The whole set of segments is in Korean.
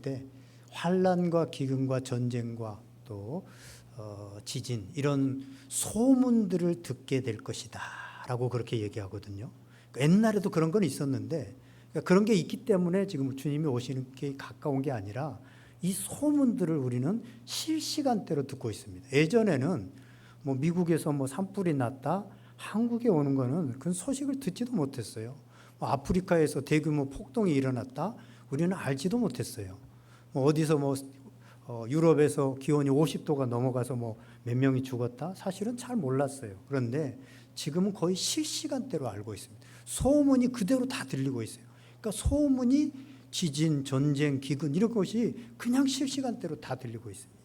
때 환난과 기근과 전쟁과 또 지진 이런 소문들을 듣게 될 것이다 라고 그렇게 얘기하거든요. 옛날에도 그런 건 있었는데 그런 게 있기 때문에 지금 주님이 오시는 게 가까운 게 아니라 이 소문들을 우리는 실시간대로 듣고 있습니다. 예전에는 뭐 미국에서 뭐 산불이 났다, 한국에 오는 거는 그 소식을 듣지도 못했어요. 뭐 아프리카에서 대규모 폭동이 일어났다, 우리는 알지도 못했어요. 뭐 어디서 뭐 유럽에서 기온이 50도가 넘어가서 뭐 몇 명이 죽었다, 사실은 잘 몰랐어요. 그런데 지금은 거의 실시간대로 알고 있습니다. 소문이 그대로 다 들리고 있어요. 그러니까 소문이 지진, 전쟁, 기근 이런 것이 그냥 실시간대로 다 들리고 있습니다.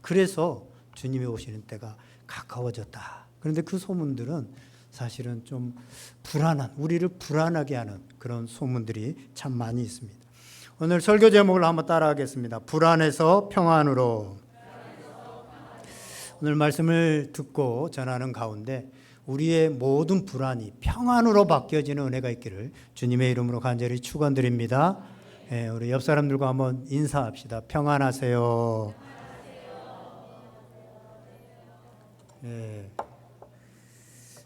그래서 주님이 오시는 때가 가까워졌다. 그런데 그 소문들은 사실은 좀 불안한, 우리를 불안하게 하는 그런 소문들이 참 많이 있습니다. 오늘 설교 제목을 한번 따라하겠습니다. 불안에서 평안으로. 오늘 말씀을 듣고 전하는 가운데 우리의 모든 불안이 평안으로 바뀌어지는 은혜가 있기를 주님의 이름으로 간절히 축원드립니다. 우리 옆 사람들과 한번 인사합시다. 평안하세요.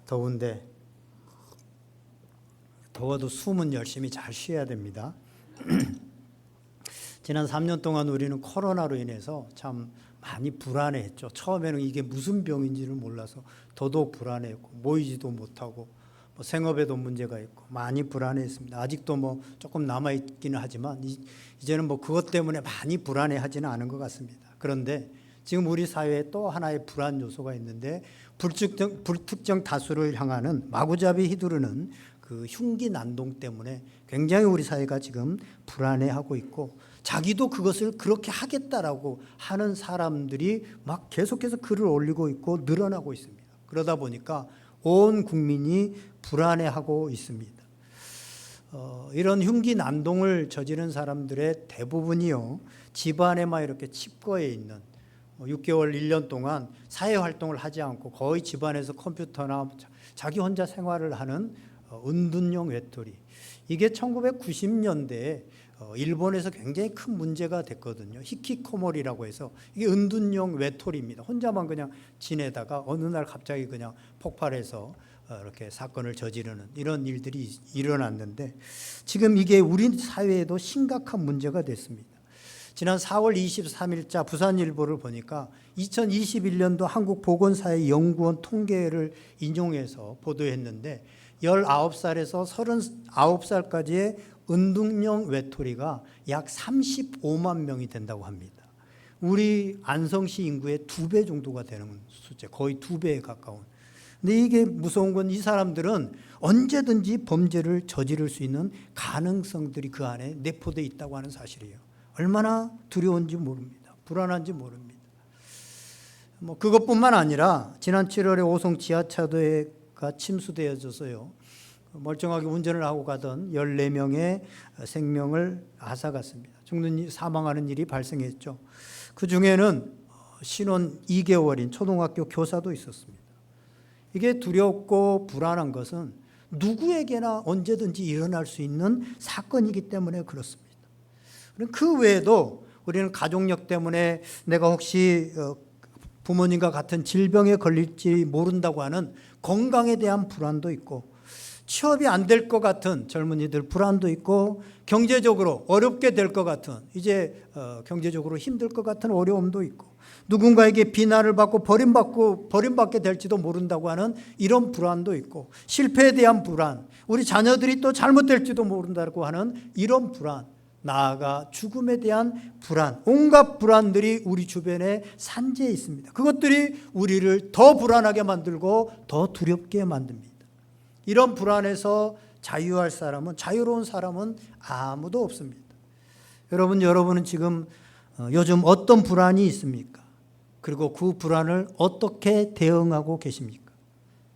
더운데 더워도 숨은 열심히 잘 쉬어야 됩니다. 지난 3년 동안 우리는 코로나로 인해서 참 많이 불안해했죠. 처음에는 이게 무슨 병인지를 몰라서 더더욱 불안해했고 모이지도 못하고 뭐 생업에도 문제가 있고 많이 불안해했습니다. 아직도 뭐 조금 남아있기는 하지만 이제는 뭐 그것 때문에 많이 불안해하지는 않은 것 같습니다. 그런데 지금 우리 사회에 또 하나의 불안 요소가 있는데 불특정 다수를 향하는 마구잡이 휘두르는 그 흉기 난동 때문에 굉장히 우리 사회가 지금 불안해하고 있고 자기도 그것을 그렇게 하겠다라고 하는 사람들이 막 계속해서 글을 올리고 있고 늘어나고 있습니다. 그러다 보니까 온 국민이 불안해하고 있습니다. 이런 흉기 난동을 저지른 사람들의 대부분이요, 집안에만 이렇게 칩거해 있는 6개월, 1년 동안 사회활동을 하지 않고 거의 집안에서 컴퓨터나 자기 혼자 생활을 하는 은둔형 외톨이. 이게 1990년대에 일본에서 굉장히 큰 문제가 됐거든요. 히키코모리라고 해서 이게 은둔형 외톨이입니다. 혼자만 그냥 지내다가 어느 날 갑자기 그냥 폭발해서 이렇게 사건을 저지르는 이런 일들이 일어났는데 지금 이게 우리 사회에도 심각한 문제가 됐습니다. 지난 4월 23일자 부산일보를 보니까 2021년도 한국보건사회연구원 통계를 인용해서 보도했는데 19살에서 39살까지의 은둔형 외톨이가 약 35만 명이 된다고 합니다. 우리 안성시 인구의 2배 정도가 되는 숫자, 거의 2배에 가까운. 근데 이게 무서운 건 이 사람들은 언제든지 범죄를 저지를 수 있는 가능성들이 그 안에 내포되어 있다고 하는 사실이에요. 얼마나 두려운지 모릅니다. 불안한지 모릅니다. 뭐 그것뿐만 아니라 지난 7월에 오송 지하차도가 침수되어져서요, 멀쩡하게 운전을 하고 가던 14명의 생명을 앗아갔습니다. 사망하는 일이 발생했죠. 그 중에는 신혼 2개월인 초등학교 교사도 있었습니다. 이게 두렵고 불안한 것은 누구에게나 언제든지 일어날 수 있는 사건이기 때문에 그렇습니다. 그 외에도 우리는 가족력 때문에 내가 혹시 부모님과 같은 질병에 걸릴지 모른다고 하는 건강에 대한 불안도 있고, 취업이 안 될 것 같은 젊은이들 불안도 있고, 경제적으로 어렵게 될 것 같은, 이제 경제적으로 힘들 것 같은 어려움도 있고, 누군가에게 비난을 받고 버림받게 될지도 모른다고 하는 이런 불안도 있고, 실패에 대한 불안, 우리 자녀들이 또 잘못될지도 모른다고 하는 이런 불안, 나아가 죽음에 대한 불안, 온갖 불안들이 우리 주변에 산재해 있습니다. 그것들이 우리를 더 불안하게 만들고 더 두렵게 만듭니다. 이런 불안에서 자유로운 사람은 아무도 없습니다. 여러분은 지금 요즘 어떤 불안이 있습니까? 그리고 그 불안을 어떻게 대응하고 계십니까?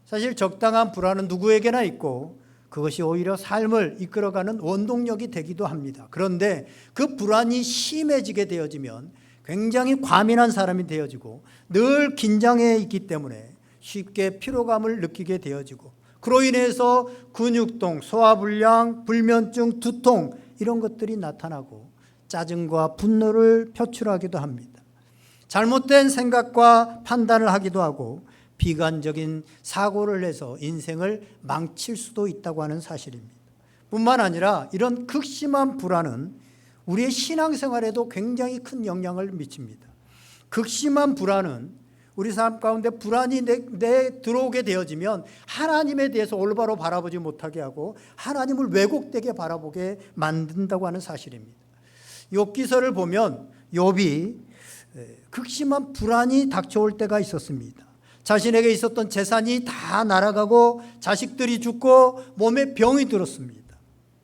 사실 적당한 불안은 누구에게나 있고 그것이 오히려 삶을 이끌어가는 원동력이 되기도 합니다. 그런데 그 불안이 심해지게 되어지면 굉장히 과민한 사람이 되어지고 늘 긴장해 있기 때문에 쉽게 피로감을 느끼게 되어지고, 그로 인해서 근육통, 소화불량, 불면증, 두통 이런 것들이 나타나고 짜증과 분노를 표출하기도 합니다. 잘못된 생각과 판단을 하기도 하고 비관적인 사고를 해서 인생을 망칠 수도 있다고 하는 사실입니다. 뿐만 아니라 이런 극심한 불안은 우리의 신앙생활에도 굉장히 큰 영향을 미칩니다. 극심한 불안은 우리 삶 가운데 불안이 내 들어오게 되어지면 하나님에 대해서 올바로 바라보지 못하게 하고 하나님을 왜곡되게 바라보게 만든다고 하는 사실입니다. 욥기서를 보면 욥이 극심한 불안이 닥쳐올 때가 있었습니다. 자신에게 있었던 재산이 다 날아가고 자식들이 죽고 몸에 병이 들었습니다.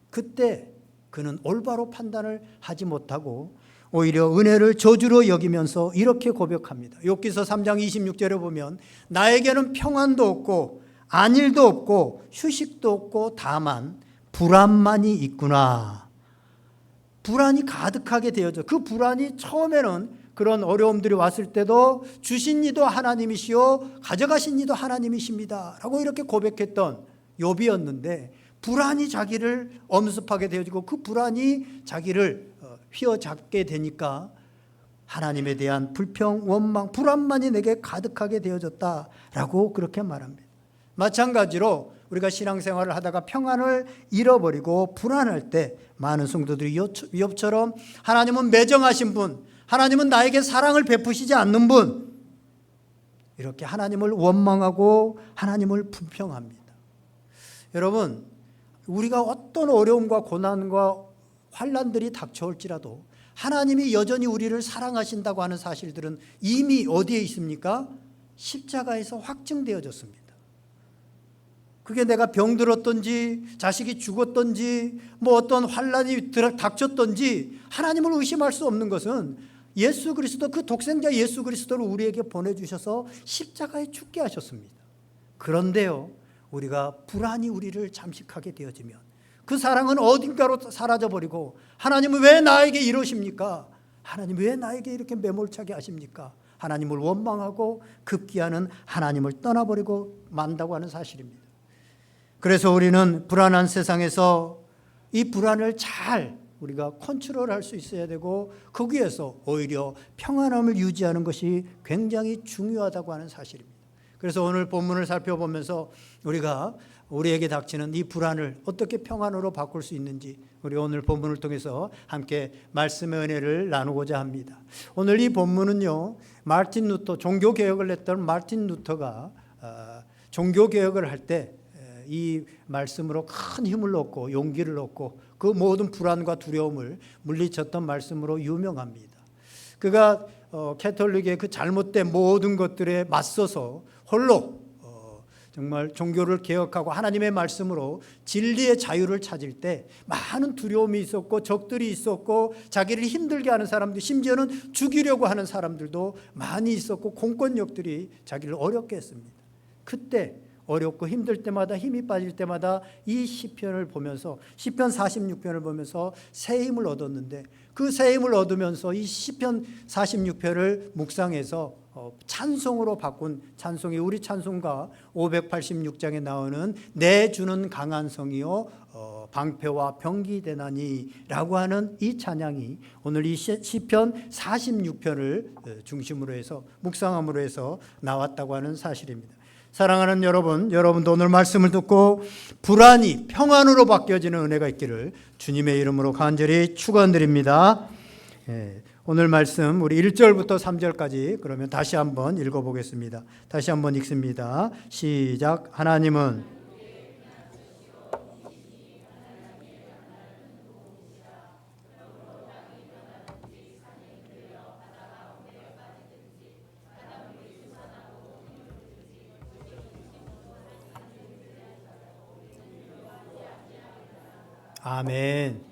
그때 그는 올바로 판단을 하지 못하고 오히려 은혜를 저주로 여기면서 이렇게 고백합니다. 욥기서 3장 26절에 보면 나에게는 평안도 없고 안일도 없고 휴식도 없고 다만 불안만이 있구나. 불안이 가득하게 되어져. 그 불안이 처음에는 그런 어려움들이 왔을 때도 주신 이도 하나님이시오 가져가신 이도 하나님이십니다 라고 이렇게 고백했던 욥이었는데 불안이 자기를 엄습하게 되어지고 그 불안이 자기를 휘어잡게 되니까 하나님에 대한 불평, 원망, 불안만이 내게 가득하게 되어졌다라고 그렇게 말합니다. 마찬가지로 우리가 신앙생활을 하다가 평안을 잃어버리고 불안할 때 많은 성도들이 욥처럼 하나님은 매정하신 분, 하나님은 나에게 사랑을 베푸시지 않는 분, 이렇게 하나님을 원망하고 하나님을 불평합니다. 여러분, 우리가 어떤 어려움과 고난과 환난들이 닥쳐올지라도 하나님이 여전히 우리를 사랑하신다고 하는 사실들은 이미 어디에 있습니까? 십자가에서 확증되어졌습니다. 그게 내가 병들었던지 자식이 죽었던지 뭐 어떤 환난이 닥쳤던지 하나님을 의심할 수 없는 것은 예수 그리스도, 그 독생자 예수 그리스도를 우리에게 보내주셔서 십자가에 죽게 하셨습니다. 그런데요, 우리가 불안이 우리를 잠식하게 되어지면 그 사랑은 어딘가로 사라져버리고 하나님은 왜 나에게 이러십니까? 하나님 왜 나에게 이렇게 매몰차게 하십니까? 하나님을 원망하고 급기야는 하나님을 떠나버리고 만다고 하는 사실입니다. 그래서 우리는 불안한 세상에서 이 불안을 잘 우리가 컨트롤할 수 있어야 되고 거기에서 오히려 평안함을 유지하는 것이 굉장히 중요하다고 하는 사실입니다. 그래서 오늘 본문을 살펴보면서 우리가 우리에게 닥치는 이 불안을 어떻게 평안으로 바꿀 수 있는지 우리 오늘 본문을 통해서 함께 말씀의 은혜를 나누고자 합니다. 오늘 이 본문은요, 마르틴 루터, 종교개혁을 했던 마르틴 루터가 종교개혁을 할 때 이 말씀으로 큰 힘을 얻고 용기를 얻고 그 모든 불안과 두려움을 물리쳤던 말씀으로 유명합니다. 그가 캐톨릭의 그 잘못된 모든 것들에 맞서서 홀로 정말 종교를 개혁하고 하나님의 말씀으로 진리의 자유를 찾을 때 많은 두려움이 있었고 적들이 있었고 자기를 힘들게 하는 사람들, 심지어는 죽이려고 하는 사람들도 많이 있었고 공권력들이 자기를 어렵게 했습니다. 그때 어렵고 힘들 때마다 힘이 빠질 때마다 이 시편을 보면서 시편 46편을 보면서 새 힘을 얻었는데 그 새 힘을 얻으면서 이 시편 46편을 묵상해서 찬송으로 바꾼 찬송이 우리 찬송가 586장에 나오는 내 주는 강한 성이요 방패와 병기 되나니 라고 하는 이 찬양이 오늘 이 시편 46편을 중심으로 해서 묵상함으로 해서 나왔다고 하는 사실입니다. 사랑하는 여러분, 여러분도 오늘 말씀을 듣고 불안이 평안으로 바뀌어지는 은혜가 있기를 주님의 이름으로 간절히 축원드립니다. 오늘 말씀 우리 1절부터 3절까지 그러면 다시 한번 읽어보겠습니다. 다시 한번 읽습니다. 시작. 하나님은 아멘.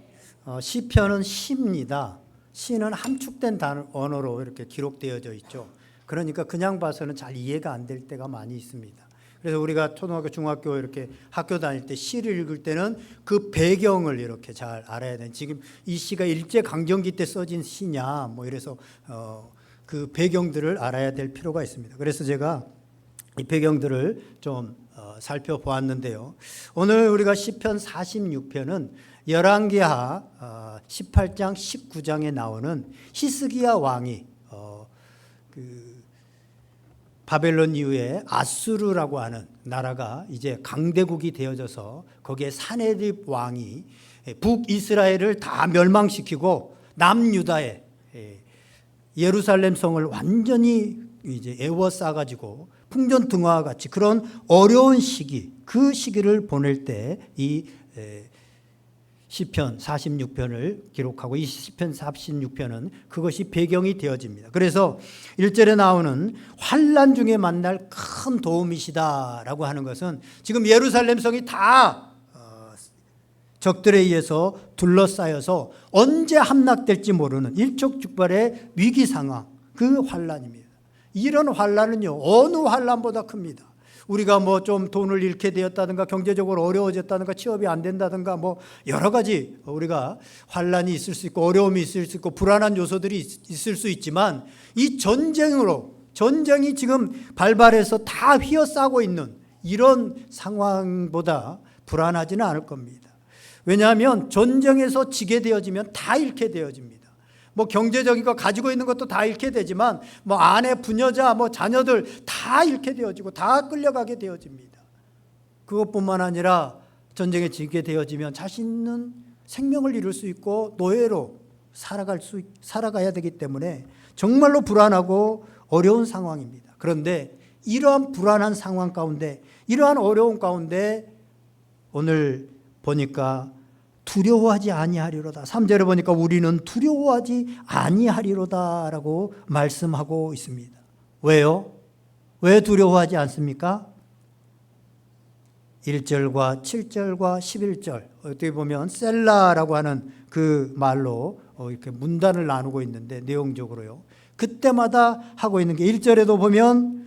시편은 시입니다. 시는 함축된 언어로 이렇게 기록되어져 있죠. 그러니까 그냥 봐서는 잘 이해가 안 될 때가 많이 있습니다. 그래서 우리가 초등학교, 중학교 이렇게 학교 다닐 때 시를 읽을 때는 그 배경을 이렇게 잘 알아야 되는, 지금 이 시가 일제강점기 때 써진 시냐 뭐 이래서 그 배경들을 알아야 될 필요가 있습니다. 그래서 제가 이 배경들을 좀 살펴보았는데요. 오늘 우리가 시편 46편은 열왕기하 18장 19장에 나오는 히스기야 왕이 바벨론 이후에 아수르라고 하는 나라가 이제 강대국이 되어져서 거기에 사네립 왕이 북이스라엘을 다 멸망시키고 남유다에 예루살렘 성을 완전히 이제 에워싸가지고 풍전등화와 같이 그런 어려운 시기, 그 시기를 보낼 때 이 시편 46편을 기록하고 이 시편 46편은 그것이 배경이 되어집니다. 그래서 1절에 나오는 환난 중에 만날 큰 도움이시다라고 하는 것은 지금 예루살렘 성이 다 적들에 의해서 둘러싸여서 언제 함락될지 모르는 일촉즉발의 위기 상황, 그 환난입니다. 이런 환난은요, 어느 환난보다 큽니다. 우리가 뭐 좀 돈을 잃게 되었다든가 경제적으로 어려워졌다든가 취업이 안 된다든가 뭐 여러 가지 우리가 환난이 있을 수 있고 어려움이 있을 수 있고 불안한 요소들이 있을 수 있지만 이 전쟁이 지금 발발해서 다 휘어싸고 있는 이런 상황보다 불안하지는 않을 겁니다. 왜냐하면 전쟁에서 지게 되어지면 다 잃게 되어집니다. 뭐 경제적인 거 가지고 있는 것도 다 잃게 되지만 뭐 아내, 부녀자, 뭐 자녀들 다 잃게 되어지고 다 끌려가게 되어집니다. 그것뿐만 아니라 전쟁에 지게 되어지면 자신은 생명을 잃을 수 있고 노예로 살아가야 되기 때문에 정말로 불안하고 어려운 상황입니다. 그런데 이러한 불안한 상황 가운데, 이러한 어려움 가운데 오늘 보니까 두려워하지 아니하리로다. 3절에 보니까 우리는 두려워하지 아니하리로다라고 말씀하고 있습니다. 왜요? 왜 두려워하지 않습니까? 1절과 7절과 11절 어떻게 보면 셀라라고 하는 그 말로 이렇게 문단을 나누고 있는데 내용적으로요. 그때마다 하고 있는 게 1절에도 보면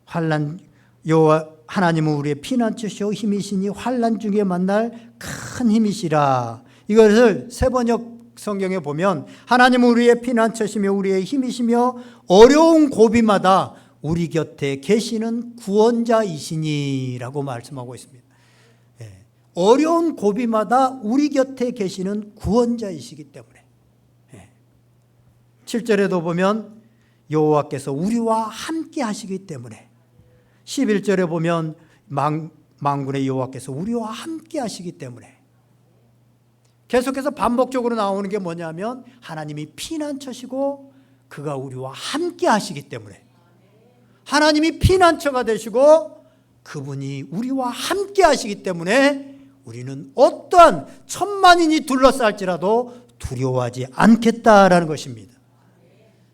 환난 여호와 하나님은 우리의 피난처시오 힘이시니 환난 중에 만날 큰 힘이시라. 이것을 세번역 성경에 보면 하나님은 우리의 피난처시며 우리의 힘이시며 어려운 고비마다 우리 곁에 계시는 구원자이시니라고 말씀하고 있습니다. 어려운 고비마다 우리 곁에 계시는 구원자이시기 때문에 7절에도 보면 여호와께서 우리와 함께 하시기 때문에 11절에 보면 만군의 여호와께서 우리와 함께 하시기 때문에 계속해서 반복적으로 나오는 게 뭐냐면 하나님이 피난처시고 그가 우리와 함께 하시기 때문에 하나님이 피난처가 되시고 그분이 우리와 함께 하시기 때문에 우리는 어떠한 천만인이 둘러쌀지라도 두려워하지 않겠다라는 것입니다.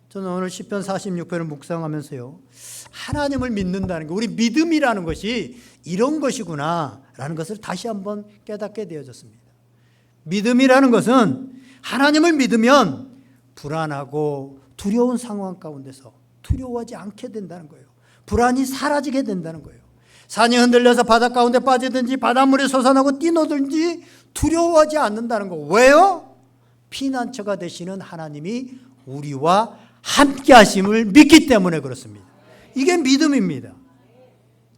저는 오늘 시편 46편을 묵상하면서요, 하나님을 믿는다는 거, 우리 믿음이라는 것이 이런 것이구나라는 것을 다시 한번 깨닫게 되어졌습니다. 믿음이라는 것은 하나님을 믿으면 불안하고 두려운 상황 가운데서 두려워하지 않게 된다는 거예요. 불안이 사라지게 된다는 거예요. 산이 흔들려서 바다 가운데 빠지든지 바닷물이 솟아나고 뛰노든지 두려워하지 않는다는 거. 왜요? 피난처가 되시는 하나님이 우리와 함께 하심을 믿기 때문에 그렇습니다. 이게 믿음입니다.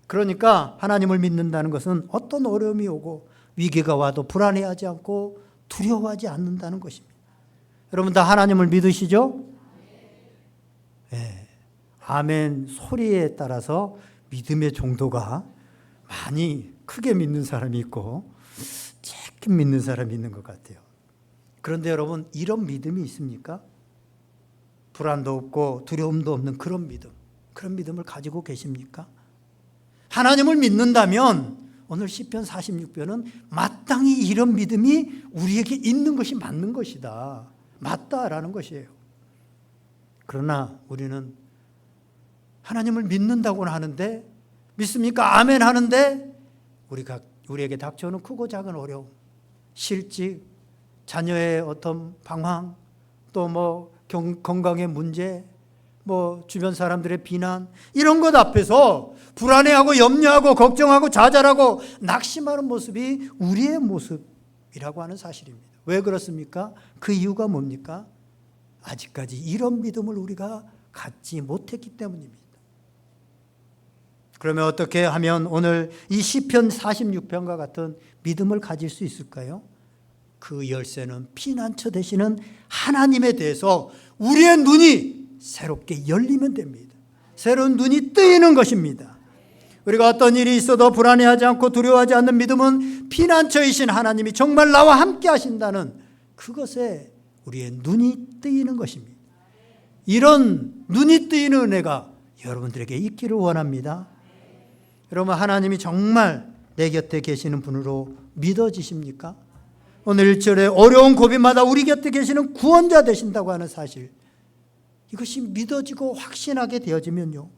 그러니까 하나님을 믿는다는 것은 어떤 어려움이 오고 위기가 와도 불안해하지 않고 두려워하지 않는다는 것입니다. 여러분 다 하나님을 믿으시죠? 네. 아멘 소리에 따라서 믿음의 정도가 많이 크게 믿는 사람이 있고 조금 믿는 사람이 있는 것 같아요. 그런데 여러분 이런 믿음이 있습니까? 불안도 없고 두려움도 없는 그런 믿음을 가지고 계십니까? 하나님을 믿는다면 오늘 시편 46편은 마땅히 이런 믿음이 우리에게 있는 것이 맞는 것이다. 맞다라는 것이에요. 그러나 우리는 하나님을 믿는다고는 하는데 믿습니까? 아멘 하는데 우리에게 닥쳐오는 크고 작은 어려움, 실직, 자녀의 어떤 방황, 또 뭐 건강의 문제, 뭐 주변 사람들의 비난 이런 것 앞에서 불안해하고 염려하고 걱정하고 좌절하고 낙심하는 모습이 우리의 모습이라고 하는 사실입니다. 왜 그렇습니까? 그 이유가 뭡니까? 아직까지 이런 믿음을 우리가 갖지 못했기 때문입니다. 그러면 어떻게 하면 오늘 이 시편 46편과 같은 믿음을 가질 수 있을까요? 그 열쇠는 피난처 되시는 하나님에 대해서 우리의 눈이 새롭게 열리면 됩니다. 새로운 눈이 뜨이는 것입니다. 우리가 어떤 일이 있어도 불안해하지 않고 두려워하지 않는 믿음은 피난처이신 하나님이 정말 나와 함께 하신다는 그것에 우리의 눈이 뜨이는 것입니다. 이런 눈이 뜨이는 은혜가 여러분들에게 있기를 원합니다. 여러분, 하나님이 정말 내 곁에 계시는 분으로 믿어지십니까? 오늘 1절에 어려운 고비마다 우리 곁에 계시는 구원자 되신다고 하는 사실, 이것이 믿어지고 확신하게 되어지면요,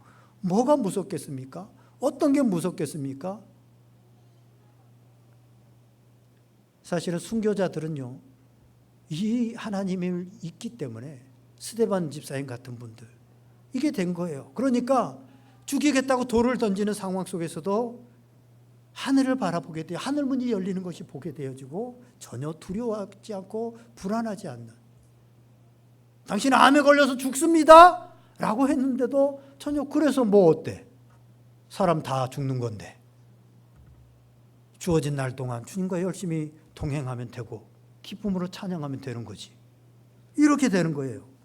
뭐가 무섭겠습니까? 어떤 게 무섭겠습니까? 사실은 순교자들은요, 이 하나님을 있기 때문에 스데반 집사님 같은 분들, 이게 된 거예요. 그러니까 죽이겠다고 돌을 던지는 상황 속에서도 하늘을 바라보게 돼요. 하늘문이 열리는 것이 보게 되어지고 전혀 두려워하지 않고 불안하지 않는, 당신은 암에 걸려서 죽습니다 라고 했는데도 전혀, 그래서 뭐 어때? 사람 다 죽는 건데 주어진 날 동안 주님과 열심히 동행하면 되고 기쁨으로 찬양하면 되는 거지. 이렇게 되는 거예요.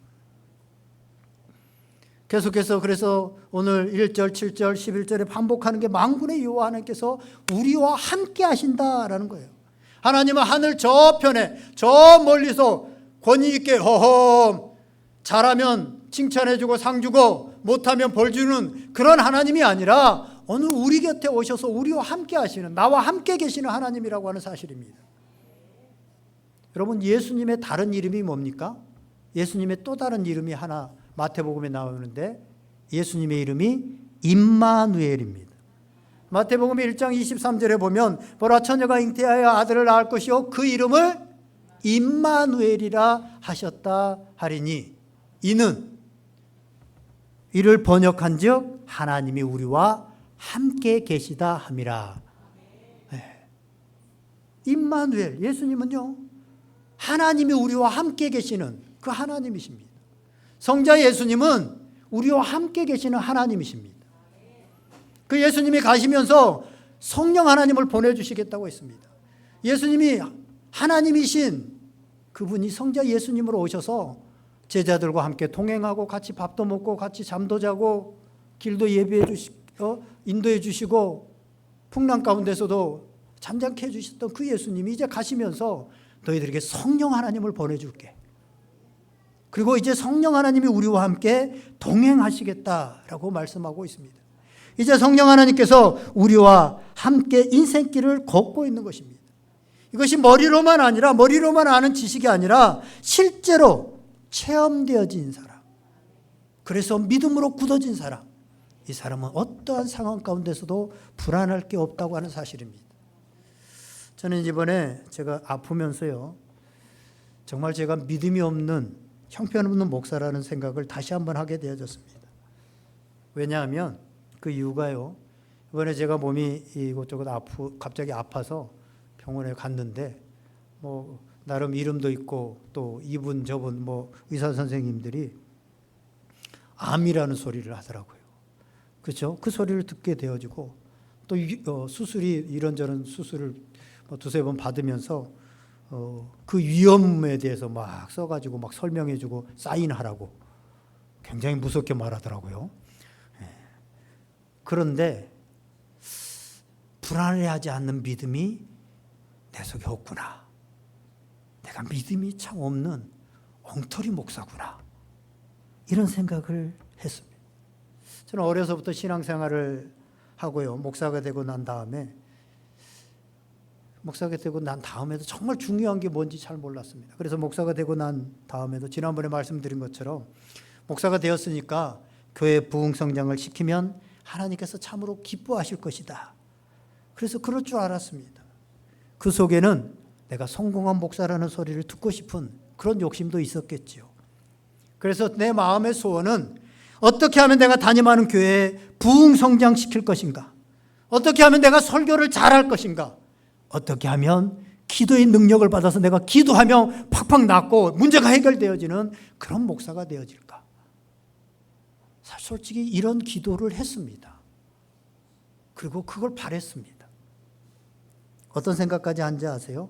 계속해서 그래서 오늘 1절, 7절, 11절에 반복하는 게 만군의 여호와 하나님께서 우리와 함께 하신다라는 거예요. 하나님은 하늘 저편에 저 멀리서 권위 있게 허허 잘하면 칭찬해 주고 상 주고 못하면 벌 주는 그런 하나님이 아니라 오늘 우리 곁에 오셔서 우리와 함께 하시는, 나와 함께 계시는 하나님이라고 하는 사실입니다. 여러분, 예수님의 다른 이름이 뭡니까? 예수님의 또 다른 이름이 하나 마태복음에 나오는데 예수님의 이름이 임마누엘입니다. 마태복음 1장 23절에 보면 보라 처녀가 잉태하여 아들을 낳을 것이요 그 이름을 임마누엘이라 하셨다 하리니 이는 이를 번역한즉 하나님이 우리와 함께 계시다 함이라. 네. 임마누엘, 예수님은요 하나님이 우리와 함께 계시는 그 하나님이십니다. 성자 예수님은 우리와 함께 계시는 하나님이십니다. 그 예수님이 가시면서 성령 하나님을 보내주시겠다고 했습니다. 예수님이 하나님이신 그분이 성자 예수님으로 오셔서 제자들과 함께 동행하고 같이 밥도 먹고 같이 잠도 자고 길도 예비해 주시고 인도해 주시고 풍랑 가운데서도 잠잠케 해주셨던 그 예수님이 이제 가시면서 너희들에게 성령 하나님을 보내줄게. 그리고 이제 성령 하나님이 우리와 함께 동행하시겠다라고 말씀하고 있습니다. 이제 성령 하나님께서 우리와 함께 인생길을 걷고 있는 것입니다. 이것이 머리로만 아는 지식이 아니라 실제로 체험되어진 사람, 그래서 믿음으로 굳어진 사람, 이 사람은 어떠한 상황 가운데서도 불안할 게 없다고 하는 사실입니다. 저는 이번에 제가 아프면서요, 정말 제가 믿음이 없는 형편없는 목사라는 생각을 다시 한번 하게 되어졌습니다. 왜냐하면 그 이유가요, 이번에 제가 몸이 이곳저곳 갑자기 아파서 병원에 갔는데 뭐 나름 이름도 있고 또 이분 저분 뭐 의사 선생님들이 암이라는 소리를 하더라고요. 그렇죠? 그 소리를 듣게 되어지고 또 수술이 이런저런 수술을 뭐 두세 번 받으면서 그 위험에 대해서 막 써가지고 막 설명해주고 사인하라고 굉장히 무섭게 말하더라고요. 그런데 불안해하지 않는 믿음이 내 속에 없구나. 내가 믿음이 참 없는 엉터리 목사구나. 이런 생각을 했습니다. 저는 어려서부터 신앙생활을 하고요, 목사가 되고 난 다음에도 정말 중요한 게 뭔지 잘 몰랐습니다. 그래서 목사가 되고 난 다음에도 지난번에 말씀드린 것처럼 목사가 되었으니까 교회 부흥 성장을 시키면 하나님께서 참으로 기뻐하실 것이다. 그래서 그럴 줄 알았습니다. 그 속에는 내가 성공한 목사라는 소리를 듣고 싶은 그런 욕심도 있었겠지요. 그래서 내 마음의 소원은 어떻게 하면 내가 담임하는 교회에 부흥 성장시킬 것인가? 어떻게 하면 내가 설교를 잘할 것인가? 어떻게 하면 기도의 능력을 받아서 내가 기도하면 팍팍 낫고 문제가 해결되어지는 그런 목사가 되어질까? 솔직히 이런 기도를 했습니다. 그리고 그걸 바랬습니다. 어떤 생각까지 한지 아세요?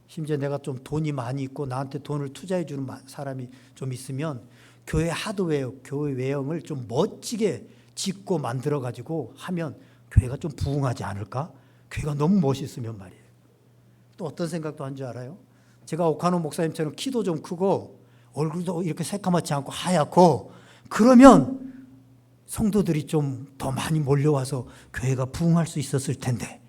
심지어 내가 좀 돈이 많이 있고 나한테 돈을 투자해 주는 사람이 좀 있으면 교회 하드웨어, 교회 외형을 좀 멋지게 짓고 만들어 가지고 하면 교회가 좀 부흥하지 않을까? 교회가 너무 멋있으면 말이에요. 또 어떤 생각도 한 줄 알아요? 제가 오카노 목사님처럼 키도 좀 크고 얼굴도 이렇게 새까맣지 않고 하얗고 그러면 성도들이 좀 더 많이 몰려와서 교회가 부흥할 수 있었을 텐데,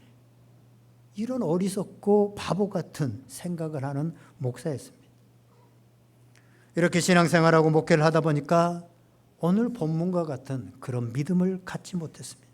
이런 어리석고 바보 같은 생각을 하는 목사였습니다. 이렇게 신앙생활하고 목회를 하다 보니까 오늘 본문과 같은 그런 믿음을 갖지 못했습니다.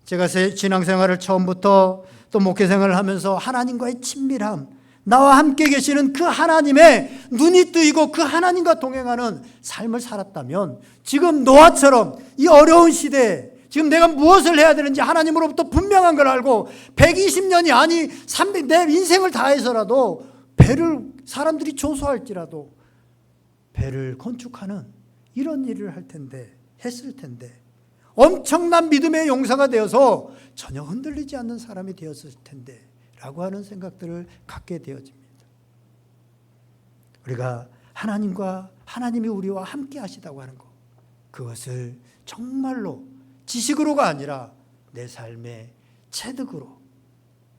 제가 신앙생활을 처음부터 또 목회생활을 하면서 하나님과의 친밀함, 나와 함께 계시는 그 하나님의 눈이 뜨이고 그 하나님과 동행하는 삶을 살았다면 지금 노아처럼 이 어려운 시대에 지금 내가 무엇을 해야 되는지 하나님으로부터 분명한 걸 알고 120년이 아니 300, 내 인생을 다해서라도 배를 사람들이 조소할지라도 배를 건축하는 이런 일을 했을 텐데 엄청난 믿음의 용사가 되어서 전혀 흔들리지 않는 사람이 되었을 텐데 라고 하는 생각들을 갖게 되어집니다. 우리가 하나님이 우리와 함께 하시다고 하는 것, 그것을 정말로 지식으로가 아니라 내 삶의 체득으로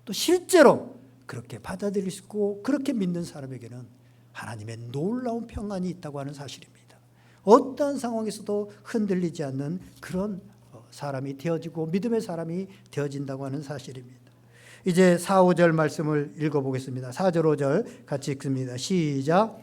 또 실제로 그렇게 받아들일 수 있고 그렇게 믿는 사람에게는 하나님의 놀라운 평안이 있다고 하는 사실입니다. 어떠한 상황에서도 흔들리지 않는 그런 사람이 되어지고 믿음의 사람이 되어진다고 하는 사실입니다. 이제 4, 5절 말씀을 읽어보겠습니다. 4절, 5절 같이 읽습니다. 시작.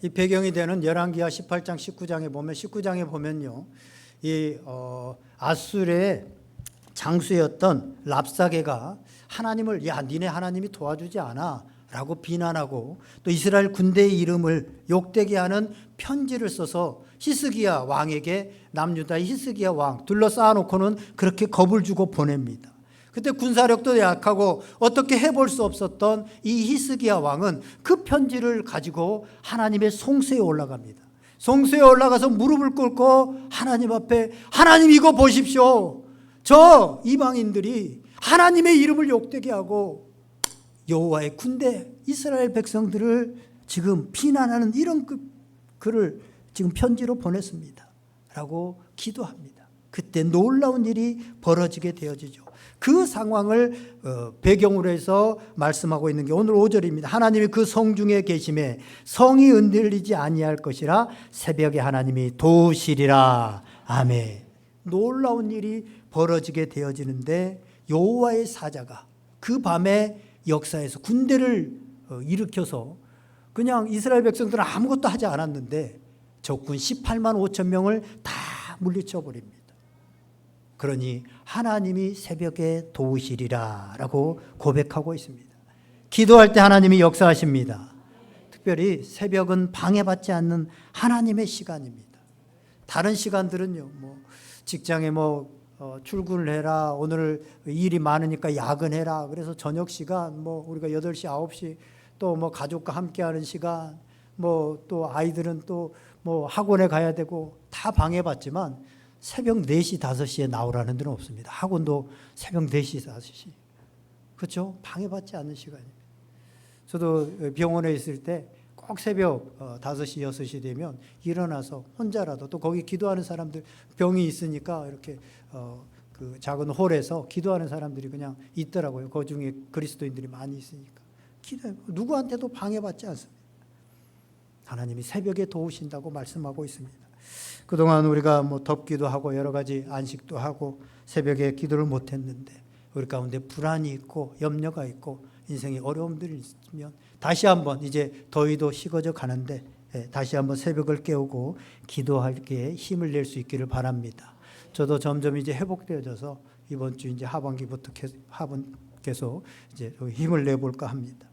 이 배경이 되는 열왕기하 18장, 19장에 보면요, 이 아수르의 장수였던 랍사게가 하나님을 니네 하나님이 도와주지 않아 라고 비난하고 또 이스라엘 군대의 이름을 욕되게 하는 편지를 써서 히스기야 왕에게, 남유다의 히스기야 왕 둘러싸아 놓고는 그렇게 겁을 주고 보냅니다. 그때 군사력도 약하고 어떻게 해볼 수 없었던 이 히스기야 왕은 그 편지를 가지고 하나님의 성소에 올라갑니다. 성소에 올라가서 무릎을 꿇고 하나님 앞에, 하나님 이거 보십시오. 저 이방인들이 하나님의 이름을 욕되게 하고 여호와의 군대, 이스라엘 백성들을 지금 비난하는 이런 글을 지금 편지로 보냈습니다 라고 기도합니다. 그때 놀라운 일이 벌어지게 되어지죠. 그 상황을 배경으로 해서 말씀하고 있는 게 오늘 5절입니다. 하나님이 그 성 중에 계심에 성이 흔들리지 아니할 것이라 새벽에 하나님이 도우시리라. 아멘. 놀라운 일이 벌어지게 되어지는데 여호와의 사자가 그 밤에 역사에서 군대를 일으켜서 그냥 이스라엘 백성들은 아무것도 하지 않았는데 적군 18만 5천 명을 다 물리쳐 버립니다. 그러니 하나님이 새벽에 도우시리라 라고 고백하고 있습니다. 기도할 때 하나님이 역사하십니다. 특별히 새벽은 방해받지 않는 하나님의 시간입니다. 다른 시간들은요, 직장에 출근을 해라, 오늘 일이 많으니까 야근해라, 그래서 저녁 시간 우리가 8시 9시 또 가족과 함께하는 시간, 또 아이들은 또 학원에 가야 되고 다 방해받지만 새벽 4시 5시에 나오라는 데는 없습니다. 학원도 새벽 4시 5시, 그렇죠? 방해받지 않는 시간입니다. 저도 병원에 있을 때 꼭 새벽 5시 6시 되면 일어나서 혼자라도, 또 거기 기도하는 사람들, 병이 있으니까 이렇게 그 작은 홀에서 기도하는 사람들이 그냥 있더라고요. 그 중에 그리스도인들이 많이 있으니까 누구한테도 방해받지 않습니다. 하나님이 새벽에 도우신다고 말씀하고 있습니다. 그동안 우리가 덥기도 하고 여러 가지 안식도 하고 새벽에 기도를 못했는데 우리 가운데 불안이 있고 염려가 있고 인생에 어려움들이 있으면 다시 한번, 이제 더위도 식어져 가는데 다시 한번 새벽을 깨우고 기도하기에 힘을 낼 수 있기를 바랍니다. 저도 점점 이제 회복되어져서 이번 주 이제 하반기부터 계속 이제 힘을 내볼까 합니다.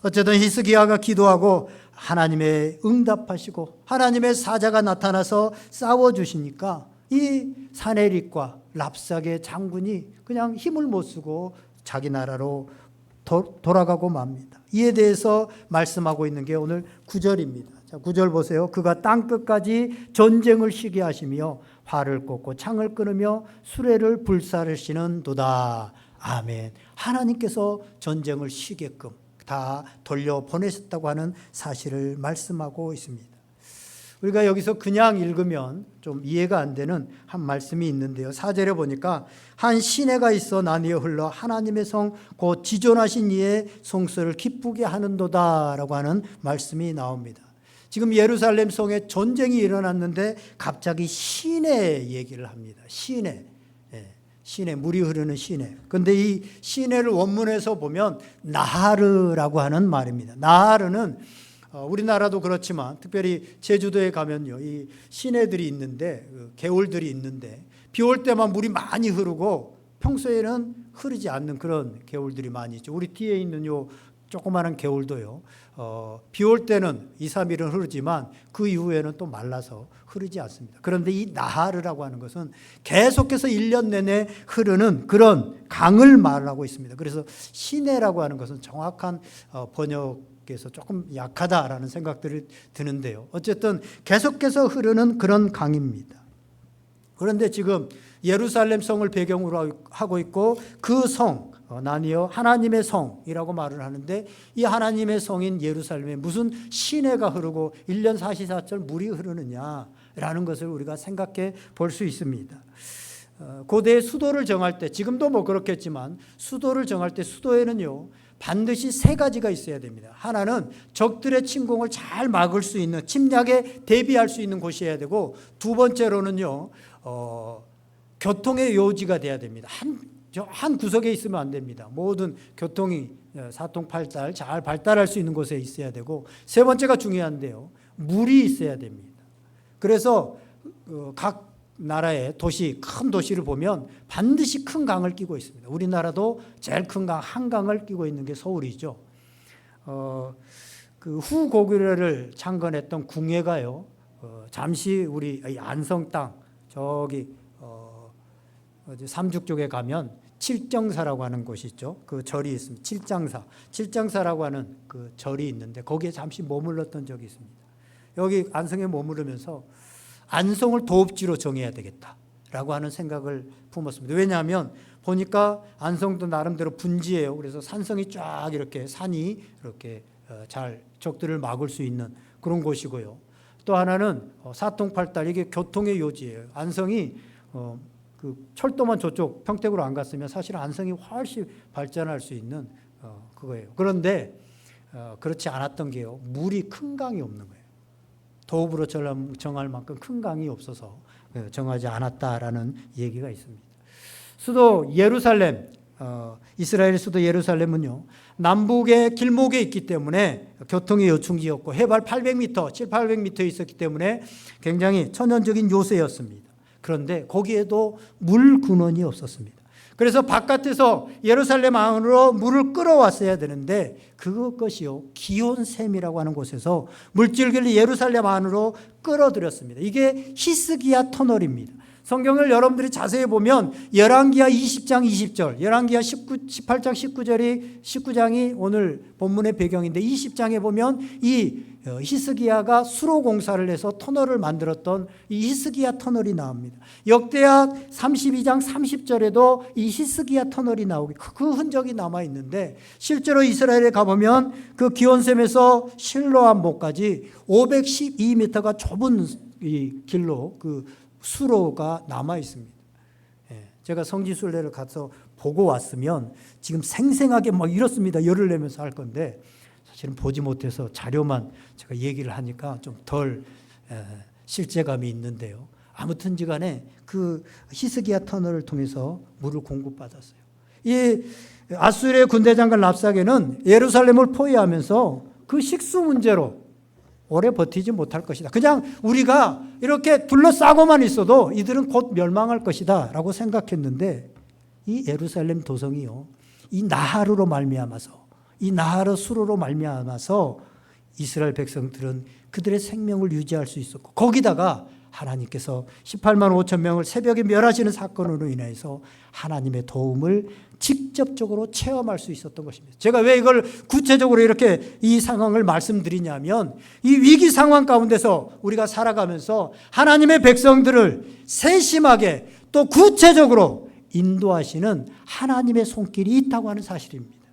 어쨌든 히스기야가 기도하고 하나님의 응답하시고 하나님의 사자가 나타나서 싸워주시니까 이 사네립과 랍사게 장군이 그냥 힘을 못 쓰고 자기 나라로 돌아가고 맙니다. 이에 대해서 말씀하고 있는 게 오늘 9절입니다. 자, 9절 보세요. 그가 땅끝까지 전쟁을 쉬게 하시며 활을 꽂고 창을 끊으며 수레를 불사르시는도다. 아멘. 하나님께서 전쟁을 쉬게끔 다 돌려보내셨다고 하는 사실을 말씀하고 있습니다. 우리가 여기서 그냥 읽으면 좀 이해가 안 되는 한 말씀이 있는데요. 4절에 보니까 한 시내가 있어 나뉘어 흘러 하나님의 성 곧 지존하신 이의 성소를 기쁘게 하는도다 라고 하는 말씀이 나옵니다. 지금 예루살렘 성에 전쟁이 일어났는데 갑자기 시내 얘기를 합니다. 시내. 시내, 물이 흐르는 시내. 그런데 이 시내를 원문에서 보면 나하르라고 하는 말입니다. 나하르는 우리나라도 그렇지만 특별히 제주도에 가면요, 이 시내들이 있는데, 개울들이 있는데 비 올 때만 물이 많이 흐르고 평소에는 흐르지 않는 그런 개울들이 많이 있죠. 우리 뒤에 있는 요 조그마한 개울도요, 비 올 때는 2, 3일은 흐르지만 그 이후에는 또 말라서 흐르지 않습니다. 그런데 이 나하르라고 하는 것은 계속해서 1년 내내 흐르는 그런 강을 말하고 있습니다. 그래서 시내라고 하는 것은 정확한 번역에서 조금 약하다라는 생각들이 드는데요. 어쨌든 계속해서 흐르는 그런 강입니다. 그런데 지금 예루살렘 성을 배경으로 하고 있고 그 성, 나뉘어 하나님의 성이라고 말을 하는데 이 하나님의 성인 예루살렘에 무슨 시내가 흐르고 1년 44절 물이 흐르느냐라는 것을 우리가 생각해 볼 수 있습니다. 고대 수도를 정할 때, 지금도 뭐 그렇겠지만 수도를 정할 때 수도에는요 반드시 세 가지가 있어야 됩니다. 하나는 적들의 침공을 잘 막을 수 있는, 침략에 대비할 수 있는 곳이어야 되고, 두 번째로는요 교통의 요지가 돼야 됩니다. 한 구석에 있으면 안 됩니다. 모든 교통이 사통팔달 잘 발달할 수 있는 곳에 있어야 되고, 세 번째가 중요한데요, 물이 있어야 됩니다. 그래서 각 나라의 도시, 큰 도시를 보면 반드시 큰 강을 끼고 있습니다. 우리나라도 제일 큰 강, 한강을 끼고 있는 게 서울이죠. 그 후고구려를 창건했던 궁예가요, 잠시 우리 안성 땅 저기 삼죽 쪽에 가면 칠정사라고 하는 곳이 있죠. 그 절이 있습니다. 칠장사라고 하는 그 절이 있는데 거기에 잠시 머물렀던 적이 있습니다. 여기 안성에 머무르면서 안성을 도읍지로 정해야 되겠다라고 하는 생각을 품었습니다. 왜냐하면 보니까 안성도 나름대로 분지예요. 그래서 산성이 쫙 이렇게 산이 이렇게 잘 적들을 막을 수 있는 그런 곳이고요. 또 하나는 사통팔달, 이게 교통의 요지예요. 안성이 그 철도만 저쪽 평택으로 안 갔으면 사실 안성이 훨씬 발전할 수 있는 그거예요. 그런데 그렇지 않았던 게요, 물이 큰 강이 없는 거예요. 도읍으로 정할 만큼 큰 강이 없어서 정하지 않았다라는 얘기가 있습니다. 수도 예루살렘, 이스라엘 수도 예루살렘은요 남북의 길목에 있기 때문에 교통의 요충지였고 해발 800m, 700~800m 있었기 때문에 굉장히 천연적인 요새였습니다. 그런데 거기에도 물 근원이 없었습니다. 그래서 바깥에서 예루살렘 안으로 물을 끌어왔어야 되는데 그것이요 기온샘이라고 하는 곳에서 물줄기를 예루살렘 안으로 끌어들였습니다. 이게 히스기야 터널입니다. 성경을 여러분들이 자세히 보면 열왕기하 20장 20절, 열왕기하 18장 19장이 오늘 본문의 배경인데 20장에 보면 이 히스기야가 수로 공사를 해서 터널을 만들었던 이 히스기야 터널이 나옵니다. 역대하 32장 30절에도 이 히스기야 터널이 나오고 그 흔적이 남아 있는데 실제로 이스라엘에 가보면 그 기온샘에서 실로암목까지 512m가 좁은 이 길로 그 수로가 남아 있습니다. 제가 성지순례를 가서 보고 왔으면 지금 생생하게 막 이렇습니다. 열을 내면서 할 건데 사실은 보지 못해서 자료만 제가 얘기를 하니까 좀 덜 실제감이 있는데요. 아무튼지 간에 그 히스기야 터널을 통해서 물을 공급받았어요. 이 아수르의 군대장관 랍사게는 예루살렘을 포위하면서 그 식수 문제로 오래 버티지 못할 것이다. 그냥 우리가 이렇게 둘러싸고만 있어도 이들은 곧 멸망할 것이다 라고 생각했는데 이 예루살렘 도성이요, 이 나하르로 말미암아서, 이 나하르 수로로 말미암아서 이스라엘 백성들은 그들의 생명을 유지할 수 있었고 거기다가 하나님께서 18만 5천 명을 새벽에 멸하시는 사건으로 인해서 하나님의 도움을 직접적으로 체험할 수 있었던 것입니다. 제가 왜 이걸 구체적으로 이렇게 이 상황을 말씀드리냐면 이 위기 상황 가운데서 우리가 살아가면서 하나님의 백성들을 세심하게 또 구체적으로 인도하시는 하나님의 손길이 있다고 하는 사실입니다.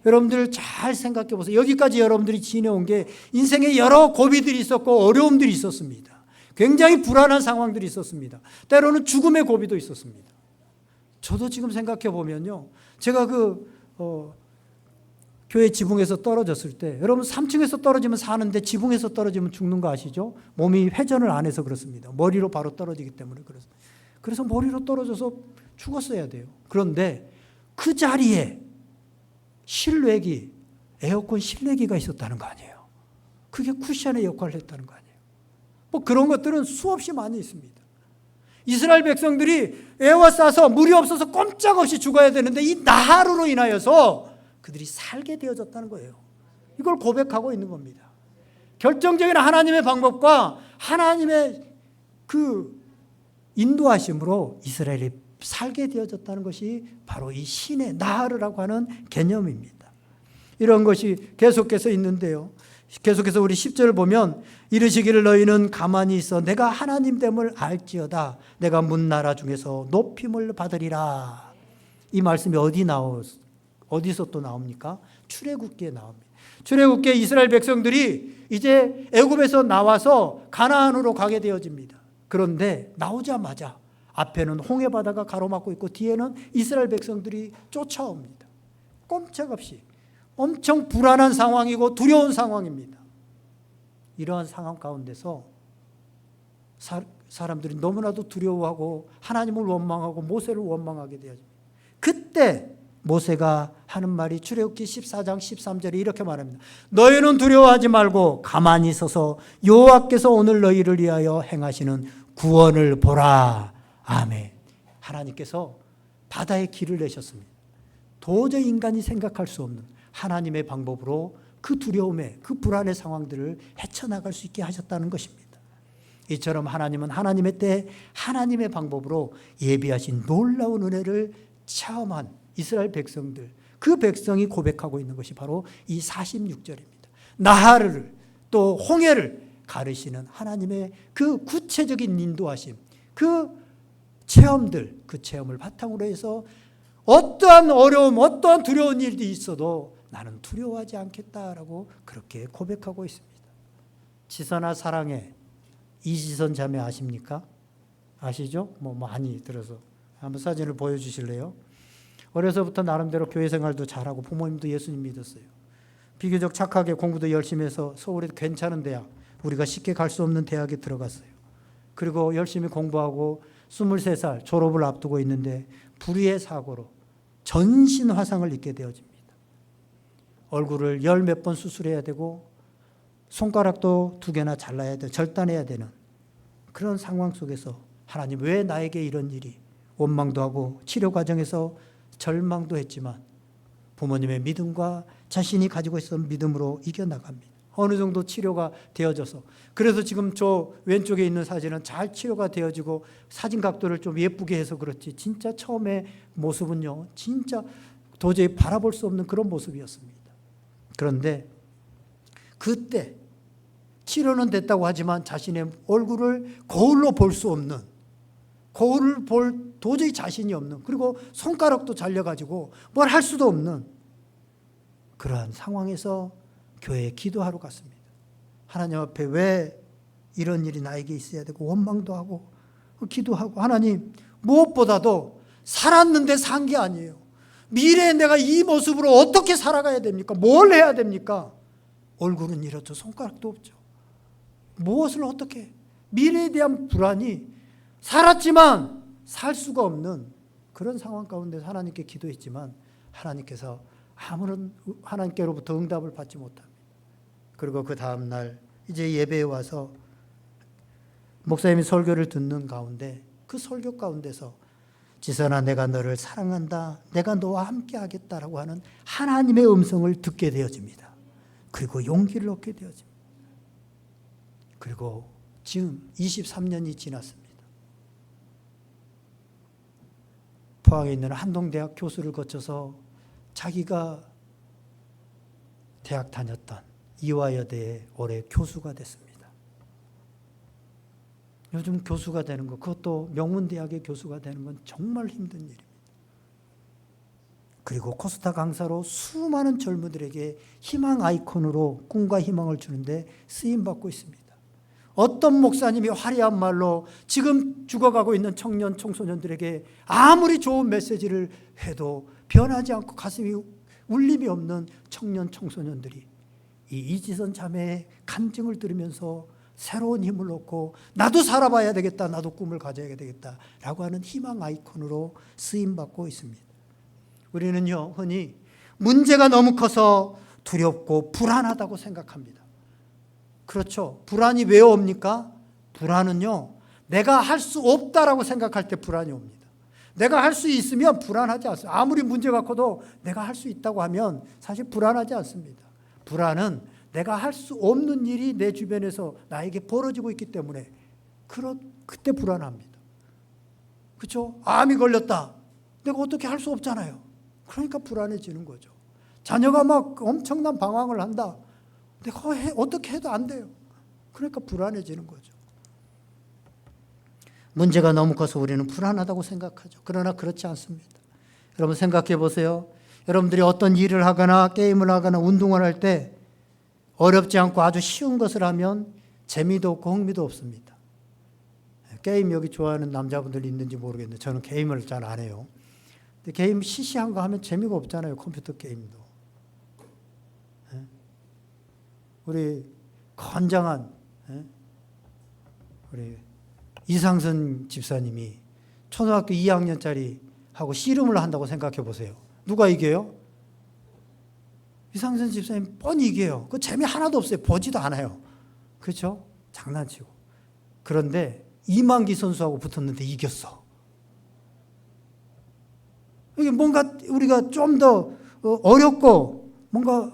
여러분들 잘 생각해 보세요. 여기까지 여러분들이 지내온 게 인생에 여러 고비들이 있었고 어려움들이 있었습니다. 굉장히 불안한 상황들이 있었습니다. 때로는 죽음의 고비도 있었습니다. 저도 지금 생각해 보면요. 제가 교회 지붕에서 떨어졌을 때, 여러분 3층에서 떨어지면 사는데 지붕에서 떨어지면 죽는 거 아시죠? 몸이 회전을 안 해서 그렇습니다. 머리로 바로 떨어지기 때문에 그렇습니다. 그래서 머리로 떨어져서 죽었어야 돼요. 그런데 그 자리에 실외기, 에어컨 실내기가 있었다는 거 아니에요. 그게 쿠션의 역할을 했다는 거 아니에요. 뭐 그런 것들은 수없이 많이 있습니다. 이스라엘 백성들이 에워싸서 물이 없어서 꼼짝없이 죽어야 되는데 이 나하루로 인하여서 그들이 살게 되어졌다는 거예요. 이걸 고백하고 있는 겁니다. 결정적인 하나님의 방법과 하나님의 그 인도하심으로 이스라엘이 살게 되어졌다는 것이 바로 이 신의 나하르라고 하는 개념입니다. 이런 것이 계속해서 있는데요. 계속해서 우리 10절을 보면 이르시기를 너희는 가만히 있어 내가 하나님됨을 알지어다 내가 문나라 중에서 높임을 받으리라. 이 말씀이 어디서 또 나옵니까? 출애굽기에 나옵니다. 출애굽기에 이스라엘 백성들이 이제 애굽에서 나와서 가나안으로 가게 되어집니다. 그런데 나오자마자 앞에는 홍해바다가 가로막고 있고 뒤에는 이스라엘 백성들이 쫓아옵니다. 꼼짝없이 엄청 불안한 상황이고 두려운 상황입니다. 이러한 상황 가운데서 사람들이 너무나도 두려워하고 하나님을 원망하고 모세를 원망하게 되어집니다. 그때 모세가 하는 말이 출애굽기 14장 13절에 이렇게 말합니다. 너희는 두려워하지 말고 가만히 서서 여호와께서 오늘 너희를 위하여 행하시는 구원을 보라. 아멘. 하나님께서 바다에 길을 내셨습니다. 도저히 인간이 생각할 수 없는 하나님의 방법으로 그 두려움의 그 불안의 상황들을 헤쳐나갈 수 있게 하셨다는 것입니다. 이처럼 하나님은 하나님의 때에 하나님의 방법으로 예비하신 놀라운 은혜를 체험한 이스라엘 백성들, 그 백성이 고백하고 있는 것이 바로 이 46절입니다. 나하르를 또 홍해를 가르시는 하나님의 그 구체적인 인도하심, 그 체험들, 그 체험을 바탕으로 해서 어떠한 어려움, 어떠한 두려운 일이 있어도 나는 두려워하지 않겠다라고 그렇게 고백하고 있습니다. 지선아 사랑해 이지선 자매 아십니까? 아시죠? 많이 들어서 한번 사진을 보여주실래요? 어려서부터 나름대로 교회 생활도 잘하고 부모님도 예수님 믿었어요. 비교적 착하게 공부도 열심히 해서 서울에 괜찮은 대학, 우리가 쉽게 갈 수 없는 대학에 들어갔어요. 그리고 열심히 공부하고 23살 졸업을 앞두고 있는데 불의의 사고로 전신 화상을 입게 되어집니다. 얼굴을 열 몇 번 수술해야 되고 손가락도 2개나 잘라야 돼, 절단해야 되는 그런 상황 속에서 하나님 왜 나에게 이런 일이, 원망도 하고 치료 과정에서 절망도 했지만 부모님의 믿음과 자신이 가지고 있었던 믿음으로 이겨나갑니다. 어느 정도 치료가 되어져서, 그래서 지금 저 왼쪽에 있는 사진은 잘 치료가 되어지고 사진 각도를 좀 예쁘게 해서 그렇지 진짜 처음에 모습은요 진짜 도저히 바라볼 수 없는 그런 모습이었습니다. 그런데 그때 치료는 됐다고 하지만 자신의 얼굴을 거울로 볼 수 없는, 거울을 볼 도저히 자신이 없는, 그리고 손가락도 잘려가지고 뭘 할 수도 없는 그러한 상황에서 교회에 기도하러 갔습니다. 하나님 앞에 왜 이런 일이 나에게 있어야 되고 원망도 하고 기도하고, 하나님 무엇보다도 살았는데 산 게 아니에요. 미래에 내가 이 모습으로 어떻게 살아가야 됩니까? 뭘 해야 됩니까? 얼굴은 이렇죠. 손가락도 없죠. 무엇을 어떻게, 미래에 대한 불안이, 살았지만 살 수가 없는 그런 상황 가운데 하나님께 기도했지만 하나님께서 아무런 하나님께로부터 응답을 받지 못합니다. 그리고 그 다음 날 이제 예배에 와서 목사님이 설교를 듣는 가운데 그 설교 가운데서 지선아 내가 너를 사랑한다, 내가 너와 함께 하겠다라고 하는 하나님의 음성을 듣게 되어집니다. 그리고 용기를 얻게 되어집니다. 그리고 지금 23년이 지났습니다. 포항에 있는 한동대학 교수를 거쳐서 자기가 대학 다녔던 이화여대에 올해 교수가 됐습니다. 요즘 교수가 되는 것, 그것도 명문대학의 교수가 되는 건 정말 힘든 일입니다. 그리고 코스타 강사로 수많은 젊은들에게 희망 아이콘으로 꿈과 희망을 주는데 쓰임받고 있습니다. 어떤 목사님이 화려한 말로 지금 죽어가고 있는 청년 청소년들에게 아무리 좋은 메시지를 해도 변하지 않고 가슴이 울림이 없는 청년 청소년들이 이 이지선 자매의 간증을 들으면서 새로운 힘을 얻고 나도 살아봐야 되겠다, 나도 꿈을 가져야 되겠다라고 하는 희망 아이콘으로 쓰임받고 있습니다. 우리는요, 흔히 문제가 너무 커서 두렵고 불안하다고 생각합니다. 그렇죠. 불안이 왜 옵니까? 불안은요, 내가 할 수 없다라고 생각할 때 불안이 옵니다. 내가 할 수 있으면 불안하지 않습니다. 아무리 문제가 커도 내가 할 수 있다고 하면 사실 불안하지 않습니다. 불안은 내가 할 수 없는 일이 내 주변에서 나에게 벌어지고 있기 때문에 그때 불안합니다. 그렇죠? 암이 걸렸다. 내가 어떻게 할 수 없잖아요. 그러니까 불안해지는 거죠. 자녀가 막 엄청난 방황을 한다. 내가 어떻게 해도 안 돼요. 그러니까 불안해지는 거죠. 문제가 너무 커서 우리는 불안하다고 생각하죠. 그러나 그렇지 않습니다. 여러분 생각해 보세요. 여러분들이 어떤 일을 하거나 게임을 하거나 운동을 할 때 어렵지 않고 아주 쉬운 것을 하면 재미도 없고 흥미도 없습니다. 게임 여기 좋아하는 남자분들 있는지 모르겠는데 저는 게임을 잘 안 해요. 근데 게임 시시한 거 하면 재미가 없잖아요. 컴퓨터 게임도. 우리 건장한 우리 이상선 집사님이 초등학교 2학년짜리 하고 씨름을 한다고 생각해 보세요. 누가 이겨요? 이상선 집사님 뻔히 이겨요. 그 재미 하나도 없어요. 보지도 않아요. 그렇죠? 장난치고. 그런데 이만기 선수하고 붙었는데 이겼어. 이게 뭔가 우리가 좀 더 어렵고 뭔가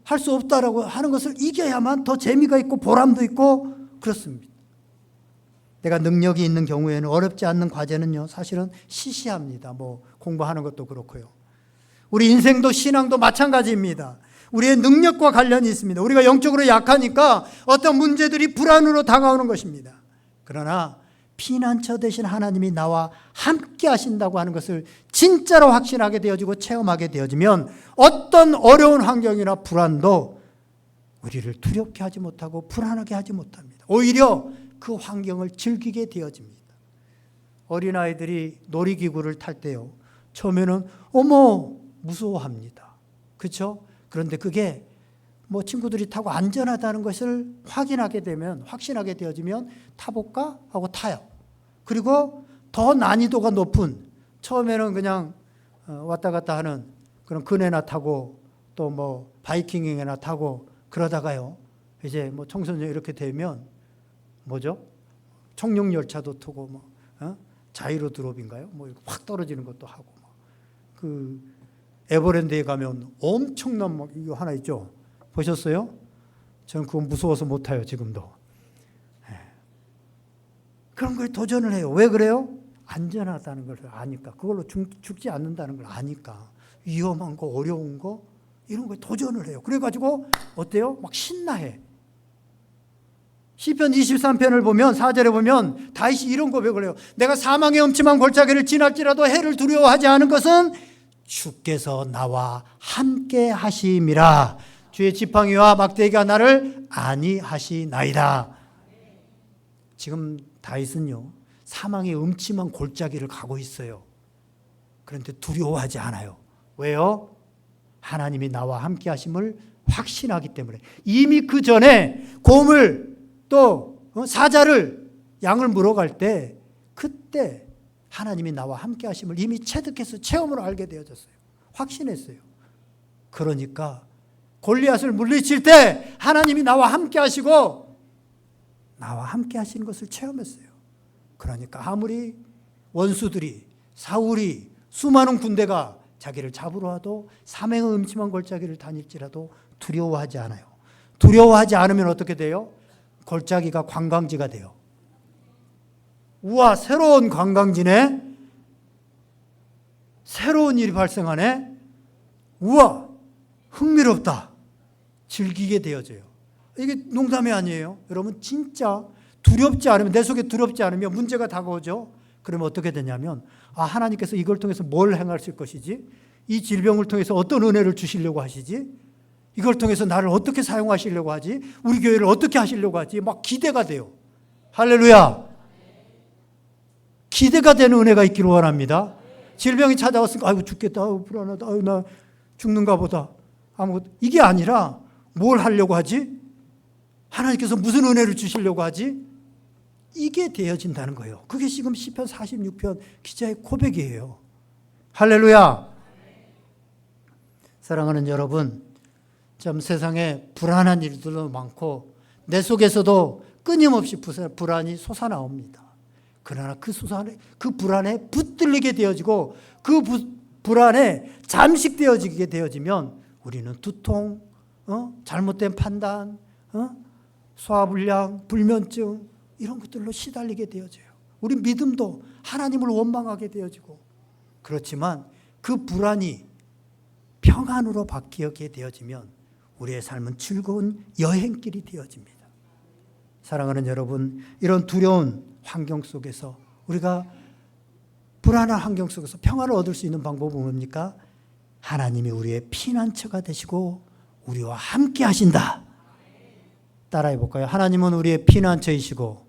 할 수 없다라고 하는 것을 이겨야만 더 재미가 있고 보람도 있고 그렇습니다. 내가 능력이 있는 경우에는 어렵지 않는 과제는요, 사실은 시시합니다. 뭐 공부하는 것도 그렇고요. 우리 인생도 신앙도 마찬가지입니다. 우리의 능력과 관련이 있습니다. 우리가 영적으로 약하니까 어떤 문제들이 불안으로 다가오는 것입니다. 그러나 피난처 되신 하나님이 나와 함께 하신다고 하는 것을 진짜로 확신하게 되어지고 체험하게 되어지면 어떤 어려운 환경이나 불안도 우리를 두렵게 하지 못하고 불안하게 하지 못합니다. 오히려 그 환경을 즐기게 되어집니다. 어린아이들이 놀이기구를 탈 때요, 처음에는 어머 무서워합니다. 그렇죠? 그런데 그게 뭐 친구들이 타고 안전하다는 것을 확신하게 되어지면 타볼까 하고 타요. 그리고 더 난이도가 높은, 처음에는 그냥 왔다 갔다 하는 그런 그네나 타고 또 뭐 바이킹이나 타고 그러다가요, 이제 뭐 청소년 이렇게 되면 뭐죠? 청룡열차도 타고 뭐 자이로 드롭인가요? 뭐 확 떨어지는 것도 하고, 그 에버랜드에 가면 엄청난 뭐 이거 하나 있죠? 보셨어요? 저는 그거 무서워서 못 타요, 지금도. 그런 거에 도전을 해요. 왜 그래요? 안전하다는 걸 아니까. 그걸로 죽지 않는다는 걸 아니까. 위험한 거, 어려운 거, 이런 거에 도전을 해요. 그래가지고 어때요? 막 신나해. 시편 23편을 보면 4절에 보면 다윗이 이런 고백을 해요. 내가 사망의 음침한 골짜기를 지날지라도 해를 두려워하지 않은 것은 주께서 나와 함께 하심이라. 주의 지팡이와 막대기가 나를 안위하시나이다. 지금 다윗은요, 사망의 음침한 골짜기를 가고 있어요. 그런데 두려워하지 않아요. 왜요? 하나님이 나와 함께 하심을 확신하기 때문에. 이미 그 전에 곰을 또 사자를, 양을 물어갈 때 그때 하나님이 나와 함께 하심을 이미 체득해서 체험으로 알게 되어졌어요. 확신했어요. 그러니까 골리앗을 물리칠 때 하나님이 나와 함께 하시고 나와 함께 하시는 것을 체험했어요. 그러니까 아무리 원수들이, 사울이, 수많은 군대가 자기를 잡으러 와도 사망의 음침한 골짜기를 다닐지라도 두려워하지 않아요. 두려워하지 않으면 어떻게 돼요? 골짜기가 관광지가 돼요. 우와, 새로운 관광지네. 새로운 일이 발생하네. 우와, 흥미롭다. 즐기게 되어져요. 이게 농담이 아니에요. 여러분, 진짜 두렵지 않으면, 내 속에 두렵지 않으면 문제가 다가오죠. 그러면 어떻게 되냐면, 하나님께서 이걸 통해서 뭘 행하실 것이지? 이 질병을 통해서 어떤 은혜를 주시려고 하시지? 이걸 통해서 나를 어떻게 사용하시려고 하지? 우리 교회를 어떻게 하시려고 하지? 막 기대가 돼요. 할렐루야. 기대가 되는 은혜가 있기를 원합니다. 질병이 찾아왔으니까 아이고 죽겠다, 아이고 불안하다, 아이고 나 죽는가 보다. 아무것도 이게 아니라 뭘 하려고 하지? 하나님께서 무슨 은혜를 주시려고 하지? 이게 되어진다는 거예요. 그게 지금 시편 46편 기자의 고백이에요. 할렐루야. 사랑하는 여러분, 참 세상에 불안한 일들도 많고 내 속에서도 끊임없이 불안이 솟아나옵니다. 그러나 그 불안에 붙들리게 되어지고 그 불안에 잠식되어지게 되어지면 우리는 두통, 잘못된 판단, 소화불량, 불면증 이런 것들로 시달리게 되어져요. 우리 믿음도 하나님을 원망하게 되어지고, 그렇지만 그 불안이 평안으로 바뀌게 되어지면 우리의 삶은 즐거운 여행길이 되어집니다. 사랑하는 여러분, 이런 두려운 환경 속에서, 우리가 불안한 환경 속에서 평안을 얻을 수 있는 방법은 뭡니까? 하나님이 우리의 피난처가 되시고 우리와 함께 하신다. 따라해 볼까요? 하나님은 우리의 피난처이시고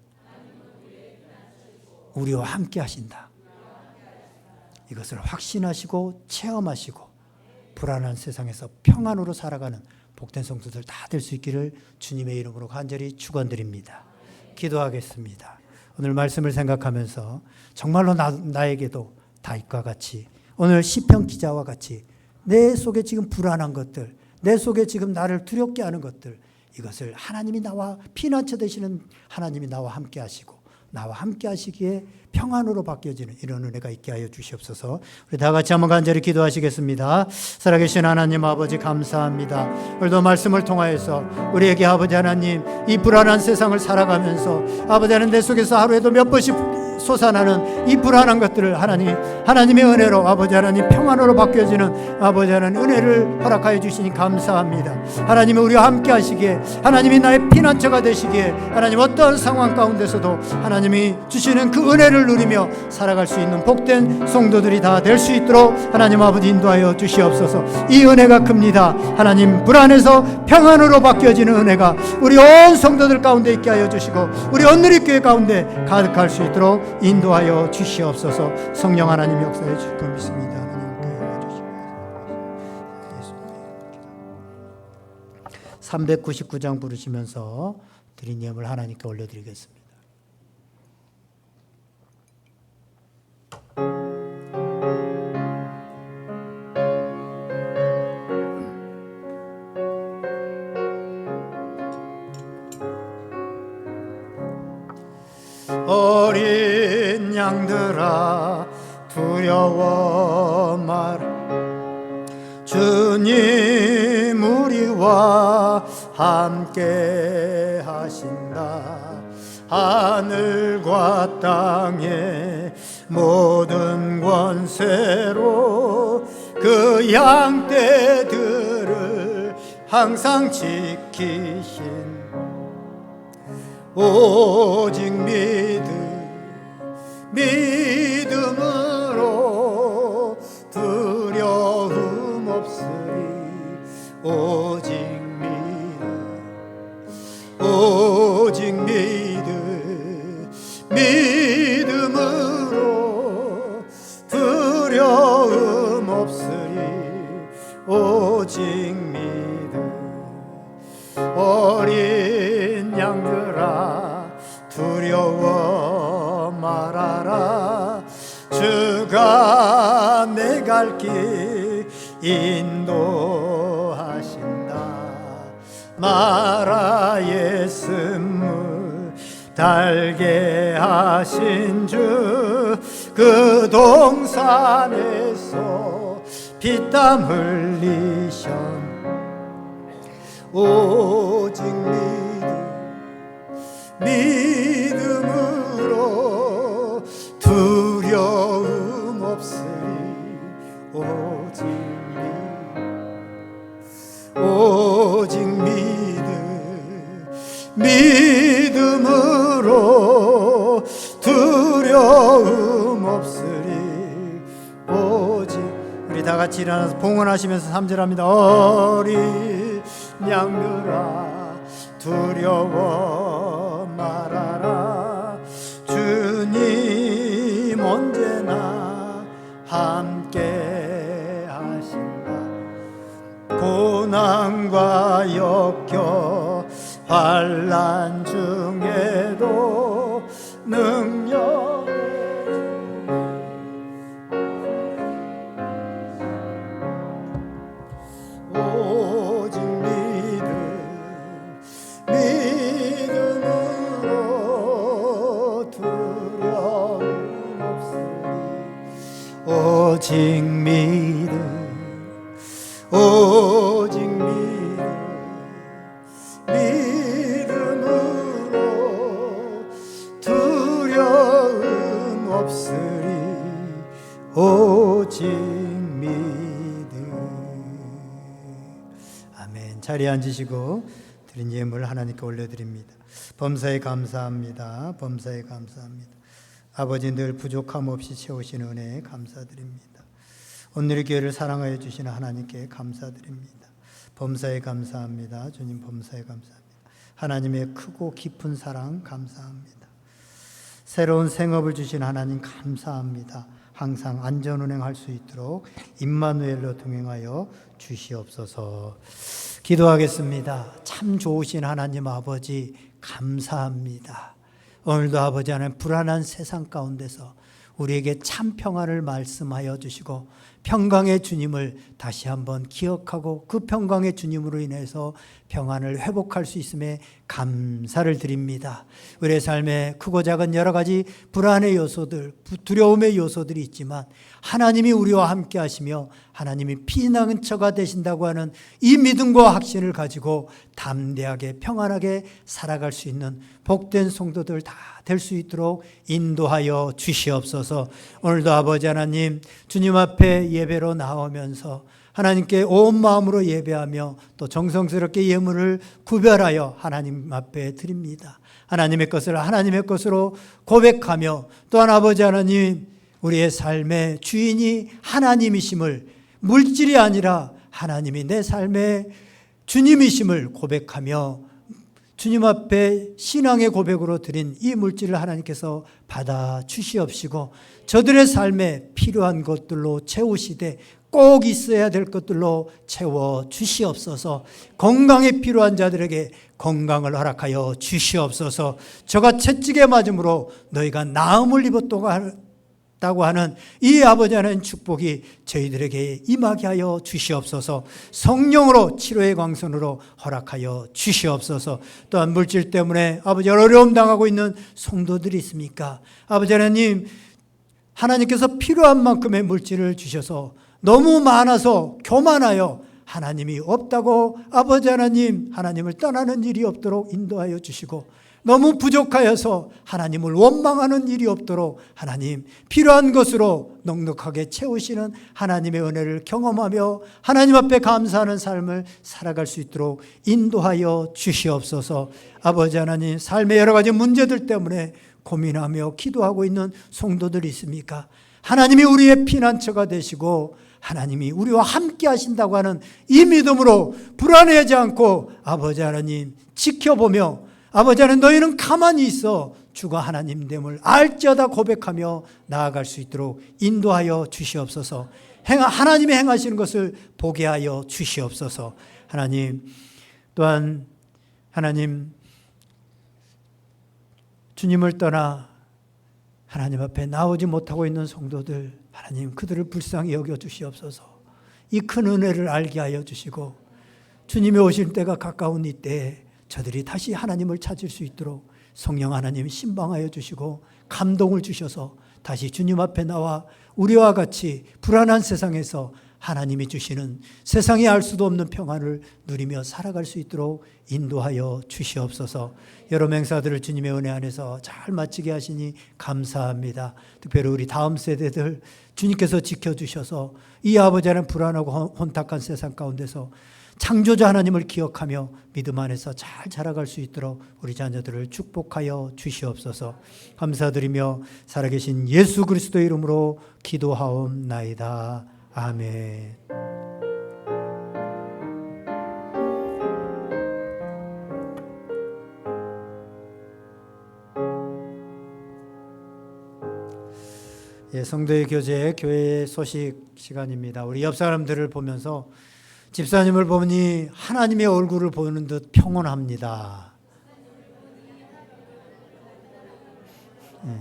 우리와 함께 하신다. 이것을 확신하시고 체험하시고 불안한 세상에서 평안으로 살아가는 복된 성도들 다 될 수 있기를 주님의 이름으로 간절히 축원드립니다. 기도하겠습니다. 오늘 말씀을 생각하면서 정말로 나에게도 다윗과 같이, 오늘 시편 기자와 같이 내 속에 지금 불안한 것들, 내 속에 지금 나를 두렵게 하는 것들, 이것을 하나님이 나와 피난처 되시는 하나님이 나와 함께 하시고 나와 함께 하시기에 평안으로 바뀌어지는 이런 은혜가 있게 하여 주시옵소서. 우리 다 같이 한번 간절히 기도하시겠습니다. 살아계신 하나님 아버지, 감사합니다. 오늘도 말씀을 통하여서 우리에게 아버지 하나님, 이 불안한 세상을 살아가면서 아버지 하나님 내 속에서 하루에도 몇 번씩 솟아나는 이 불안한 것들을 하나님의 은혜로 아버지 하나님 평안으로 바뀌어지는 아버지 하나님 은혜를 허락하여 주시니 감사합니다. 하나님이 우리와 함께 하시기에, 하나님이 나의 피난처가 되시기에, 하나님 어떤 상황 가운데서도 하나님이 주시는 그 은혜를 누리며 살아갈 수 있는 복된 성도들이 다 될 수 있도록 하나님 아버지 인도하여 주시옵소서. 이 은혜가 큽니다. 하나님, 불안에서 평안으로 바뀌어지는 은혜가 우리 온 성도들 가운데 있게 하여 주시고 우리 온누리교회 가운데 가득할 수 있도록 인도하여 주시옵소서. 성령 하나님 역사해 주실 것 믿습니다. 하나님 도와주시옵소서. 399장 부르시면서 드린 예물 하나님께 올려드리겠습니다. 어린 양들아 두려워 마라. 주님 우리와 함께 하신다. 하늘과 땅의 모든 권세로 그 양떼들을 항상 지키신 오직 믿음으로 두려움 없으리. 오직 믿음으로 두려움 없으리. 오직 믿음. 어린 양들아 두려워 말아라. 주가 내 갈 길 인도하신다. 마라의 쓴물 달게 하신 주, 그 동산에서 피땀 흘리셨. 오직 믿음으로 두려움 없으리 오직 믿음으로 두려움 없으리 오직. 우리 다 같이 일어나서 봉헌하시면서 3절 합니다. 어린 양들아 두려워 말아라. 주님 언제나 함께 하신다. 고난과 역경 환난 중에도 능력의 오직 믿음으로 두려움 없으리 오직 믿음으로 두려움 없으리 오직 믿음. 아멘. 자리에 앉으시고 드린 예물 하나님께 올려드립니다. 범사에 감사합니다. 범사에 감사합니다. 아버지 늘 부족함 없이 채우시는 은혜에 감사드립니다. 오늘 교회를 사랑하여 주시는 하나님께 감사드립니다. 범사에 감사합니다. 주님 범사에 감사합니다. 하나님의 크고 깊은 사랑 감사합니다. 새로운 생업을 주신 하나님 감사합니다. 항상 안전운행할 수 있도록 임마누엘로 동행하여 주시옵소서. 기도하겠습니다. 참 좋으신 하나님 아버지 감사합니다. 오늘도 아버지 하나님 불안한 세상 가운데서 우리에게 참 평안을 말씀하여 주시고 평강의 주님을 다시 한번 기억하고 그 평강의 주님으로 인해서 평안을 회복할 수 있음에 감사를 드립니다. 우리의 삶에 크고 작은 여러 가지 불안의 요소들, 두려움의 요소들이 있지만 하나님이 우리와 함께 하시며 하나님이 피난처가 되신다고 하는 이 믿음과 확신을 가지고 담대하게 평안하게 살아갈 수 있는 복된 성도들 다 될 수 있도록 인도하여 주시옵소서. 오늘도 아버지 하나님 주님 앞에 예배로 나오면서 하나님께 온 마음으로 예배하며 또 정성스럽게 예물을 구별하여 하나님 앞에 드립니다. 하나님의 것을 하나님의 것으로 고백하며 또한 아버지 하나님 우리의 삶의 주인이 하나님이심을, 물질이 아니라 하나님이 내 삶의 주님이심을 고백하며 주님 앞에 신앙의 고백으로 드린 이 물질을 하나님께서 받아 주시옵시고 저들의 삶에 필요한 것들로 채우시되 꼭 있어야 될 것들로 채워 주시옵소서. 건강에 필요한 자들에게 건강을 허락하여 주시옵소서. 저가 채찍에 맞음으로 너희가 나음을 입었다고 하는 이 아버지 하나님 축복이 저희들에게 임하게 하여 주시옵소서. 성령으로 치료의 광선으로 허락하여 주시옵소서. 또한 물질 때문에 아버지 어려움 당하고 있는 성도들이 있습니까? 아버지 하나님, 하나님께서 필요한 만큼의 물질을 주셔서 너무 많아서 교만하여 하나님이 없다고 아버지 하나님, 하나님을 떠나는 일이 없도록 인도하여 주시고 너무 부족하여서 하나님을 원망하는 일이 없도록 하나님 필요한 것으로 넉넉하게 채우시는 하나님의 은혜를 경험하며 하나님 앞에 감사하는 삶을 살아갈 수 있도록 인도하여 주시옵소서. 아버지 하나님, 삶의 여러 가지 문제들 때문에 고민하며 기도하고 있는 성도들이 있습니까? 하나님이 우리의 피난처가 되시고 하나님이 우리와 함께 하신다고 하는 이 믿음으로 불안해하지 않고 아버지 하나님 지켜보며 아버지 하나님 너희는 가만히 있어 주가 하나님됨을 알지어다 고백하며 나아갈 수 있도록 인도하여 주시옵소서. 하나님이 행하시는 것을 보게 하여 주시옵소서. 하나님, 또한 하나님 주님을 떠나 하나님 앞에 나오지 못하고 있는 성도들, 하나님 그들을 불쌍히 여겨 주시옵소서. 이 큰 은혜를 알게 하여 주시고 주님이 오실 때가 가까운 이때에 저들이 다시 하나님을 찾을 수 있도록 성령 하나님 신방하여 주시고 감동을 주셔서 다시 주님 앞에 나와 우리와 같이 불안한 세상에서 하나님이 주시는 세상에 알 수도 없는 평안을 누리며 살아갈 수 있도록 인도하여 주시옵소서. 여러 맹사들을 주님의 은혜 안에서 잘 마치게 하시니 감사합니다. 특별히 우리 다음 세대들 주님께서 지켜주셔서 이 아버지 하나님 불안하고 혼탁한 세상 가운데서 창조자 하나님을 기억하며 믿음 안에서 잘 자라갈 수 있도록 우리 자녀들을 축복하여 주시옵소서. 감사드리며 살아계신 예수 그리스도의 이름으로 기도하옵나이다. 아멘. 예, 성도의 교제, 교회의 소식 시간입니다. 우리 옆 사람들을 보면서 집사님을 보니 하나님의 얼굴을 보는 듯 평온합니다. 예.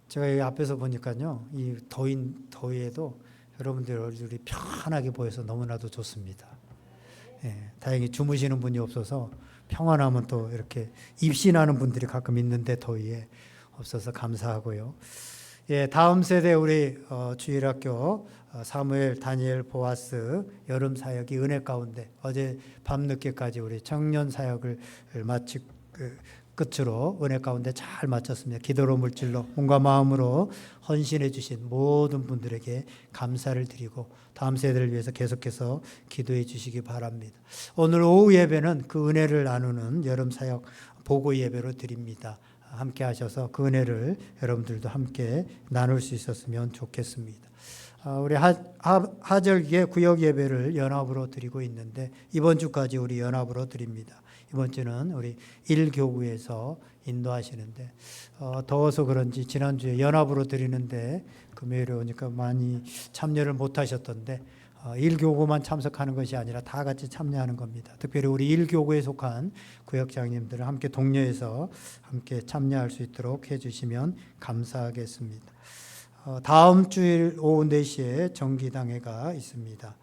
제가 여기 앞에서 보니까요, 이 더위에도 여러분들 얼굴이 편하게 보여서 너무나도 좋습니다. 예, 다행히 주무시는 분이 없어서 평안하면 또 이렇게 입신하는 분들이 가끔 있는데 더위에 없어서 감사하고요. 예, 다음 세대 우리 주일학교 사무엘, 다니엘, 보아스 여름 사역이 은혜 가운데 어제 밤늦게까지 우리 청년 사역을 마치 끝으로 은혜 가운데 잘 마쳤습니다. 기도로 물질로 몸과 마음으로 헌신해 주신 모든 분들에게 감사를 드리고 다음 세대를 위해서 계속해서 기도해 주시기 바랍니다. 오늘 오후 예배는 그 은혜를 나누는 여름 사역 보고 예배로 드립니다. 함께 하셔서 그 은혜를 여러분들도 함께 나눌 수 있었으면 좋겠습니다. 우리 하절기에 구역 예배를 연합으로 드리고 있는데 이번 주까지 우리 연합으로 드립니다. 이번 주는 우리 1교구에서 인도하시는데 더워서 그런지 지난주에 연합으로 드리는데 금요일에 오니까 많이 참여를 못하셨던데 1교구만 참석하는 것이 아니라 다 같이 참여하는 겁니다. 특별히 우리 1교구에 속한 구역장님들을 함께 독려해서 함께 참여할 수 있도록 해주시면 감사하겠습니다. 다음 주일 오후 4시에 정기당회가 있습니다.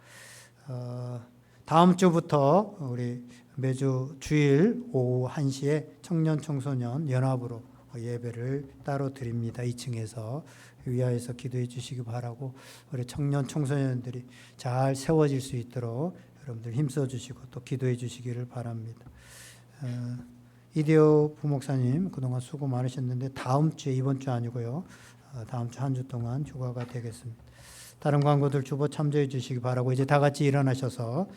다음 주부터 우리 매주 주일 오후 1시에 청년 청소년 연합으로 예배를 따로 드립니다. 2층에서 위하여서 기도해 주시기 바라고 우리 청년 청소년들이 잘 세워질 수 있도록 여러분들 힘써 주시고 또 기도해 주시기를 바랍니다. 이대호 부목사님 그동안 수고 많으셨는데 다음 주에 이번 주 아니고요. 다음 주 한 주 동안 휴가가 되겠습니다. 다른 광고들 주보 참조해 주시기 바라고 이제 다 같이 일어나셔서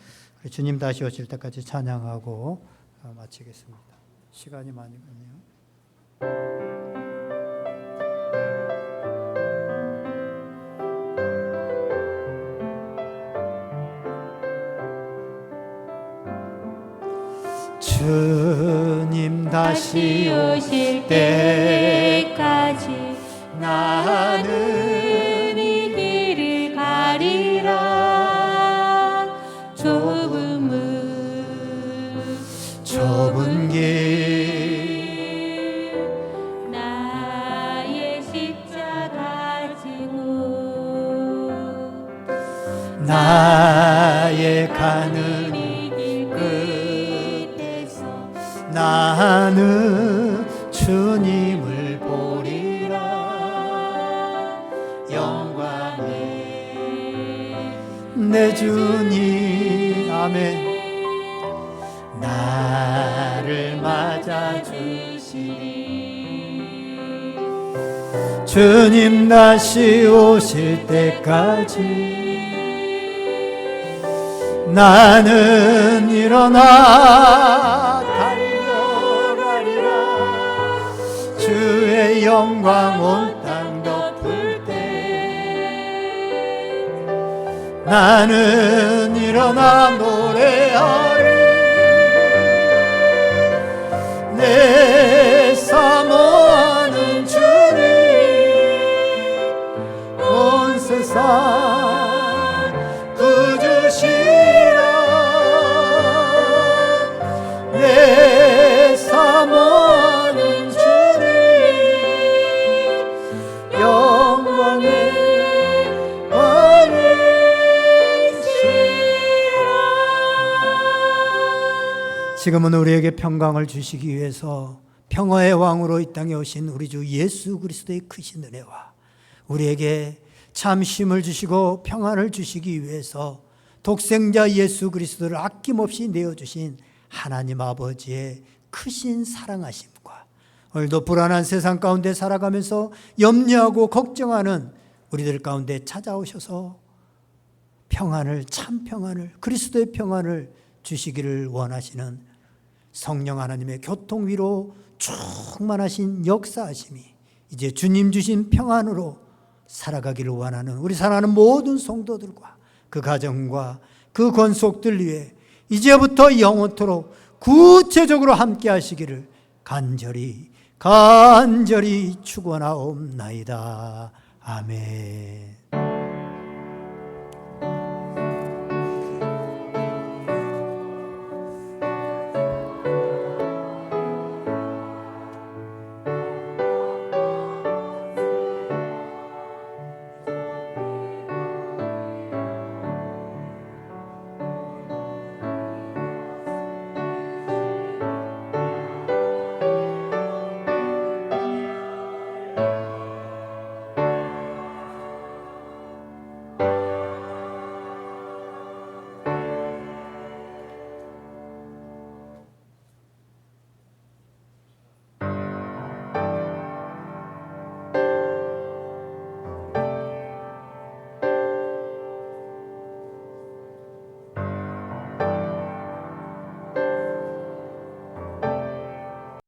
주님 다시 오실 때까지 찬양하고 마치겠습니다. 시간이 많이 갔네요. 주님 다시 오실 때까지 나는 이 길을 가리라. 좁은 길 나의 십자가 지고 나의 가는 길 끝에서 나는 주님을 보리라. 영광의 내 주님 아멘. 나를 맞아주시니 주님 다시 오실 때까지 나는 일어나 달려가리라. 주의 영광 온 땅 덮을 때 나는 일어나 노래하리. 내 사모하는 주님 온 세상 구주시라. 내 사모하는 주님 영광의 왕이시라. 지금은 우리에게 평강을 주시기 위해서 평화의 왕으로 이 땅에 오신 우리 주 예수 그리스도의 크신 은혜와 우리에게 참 쉼을 주시고 평안을 주시기 위해서 독생자 예수 그리스도를 아낌없이 내어주신 하나님 아버지의 크신 사랑하심과 오늘도 불안한 세상 가운데 살아가면서 염려하고 걱정하는 우리들 가운데 찾아오셔서 평안을, 참 평안을, 그리스도의 평안을 주시기를 원하시는 성령 하나님의 교통 위로 충만하신 역사하심이 이제 주님 주신 평안으로 살아가기를 원하는 우리 사랑하는 모든 성도들과 그 가정과 그 권속들 위해 이제부터 영원토록 구체적으로 함께 하시기를 간절히 축원하옵나이다. 아멘.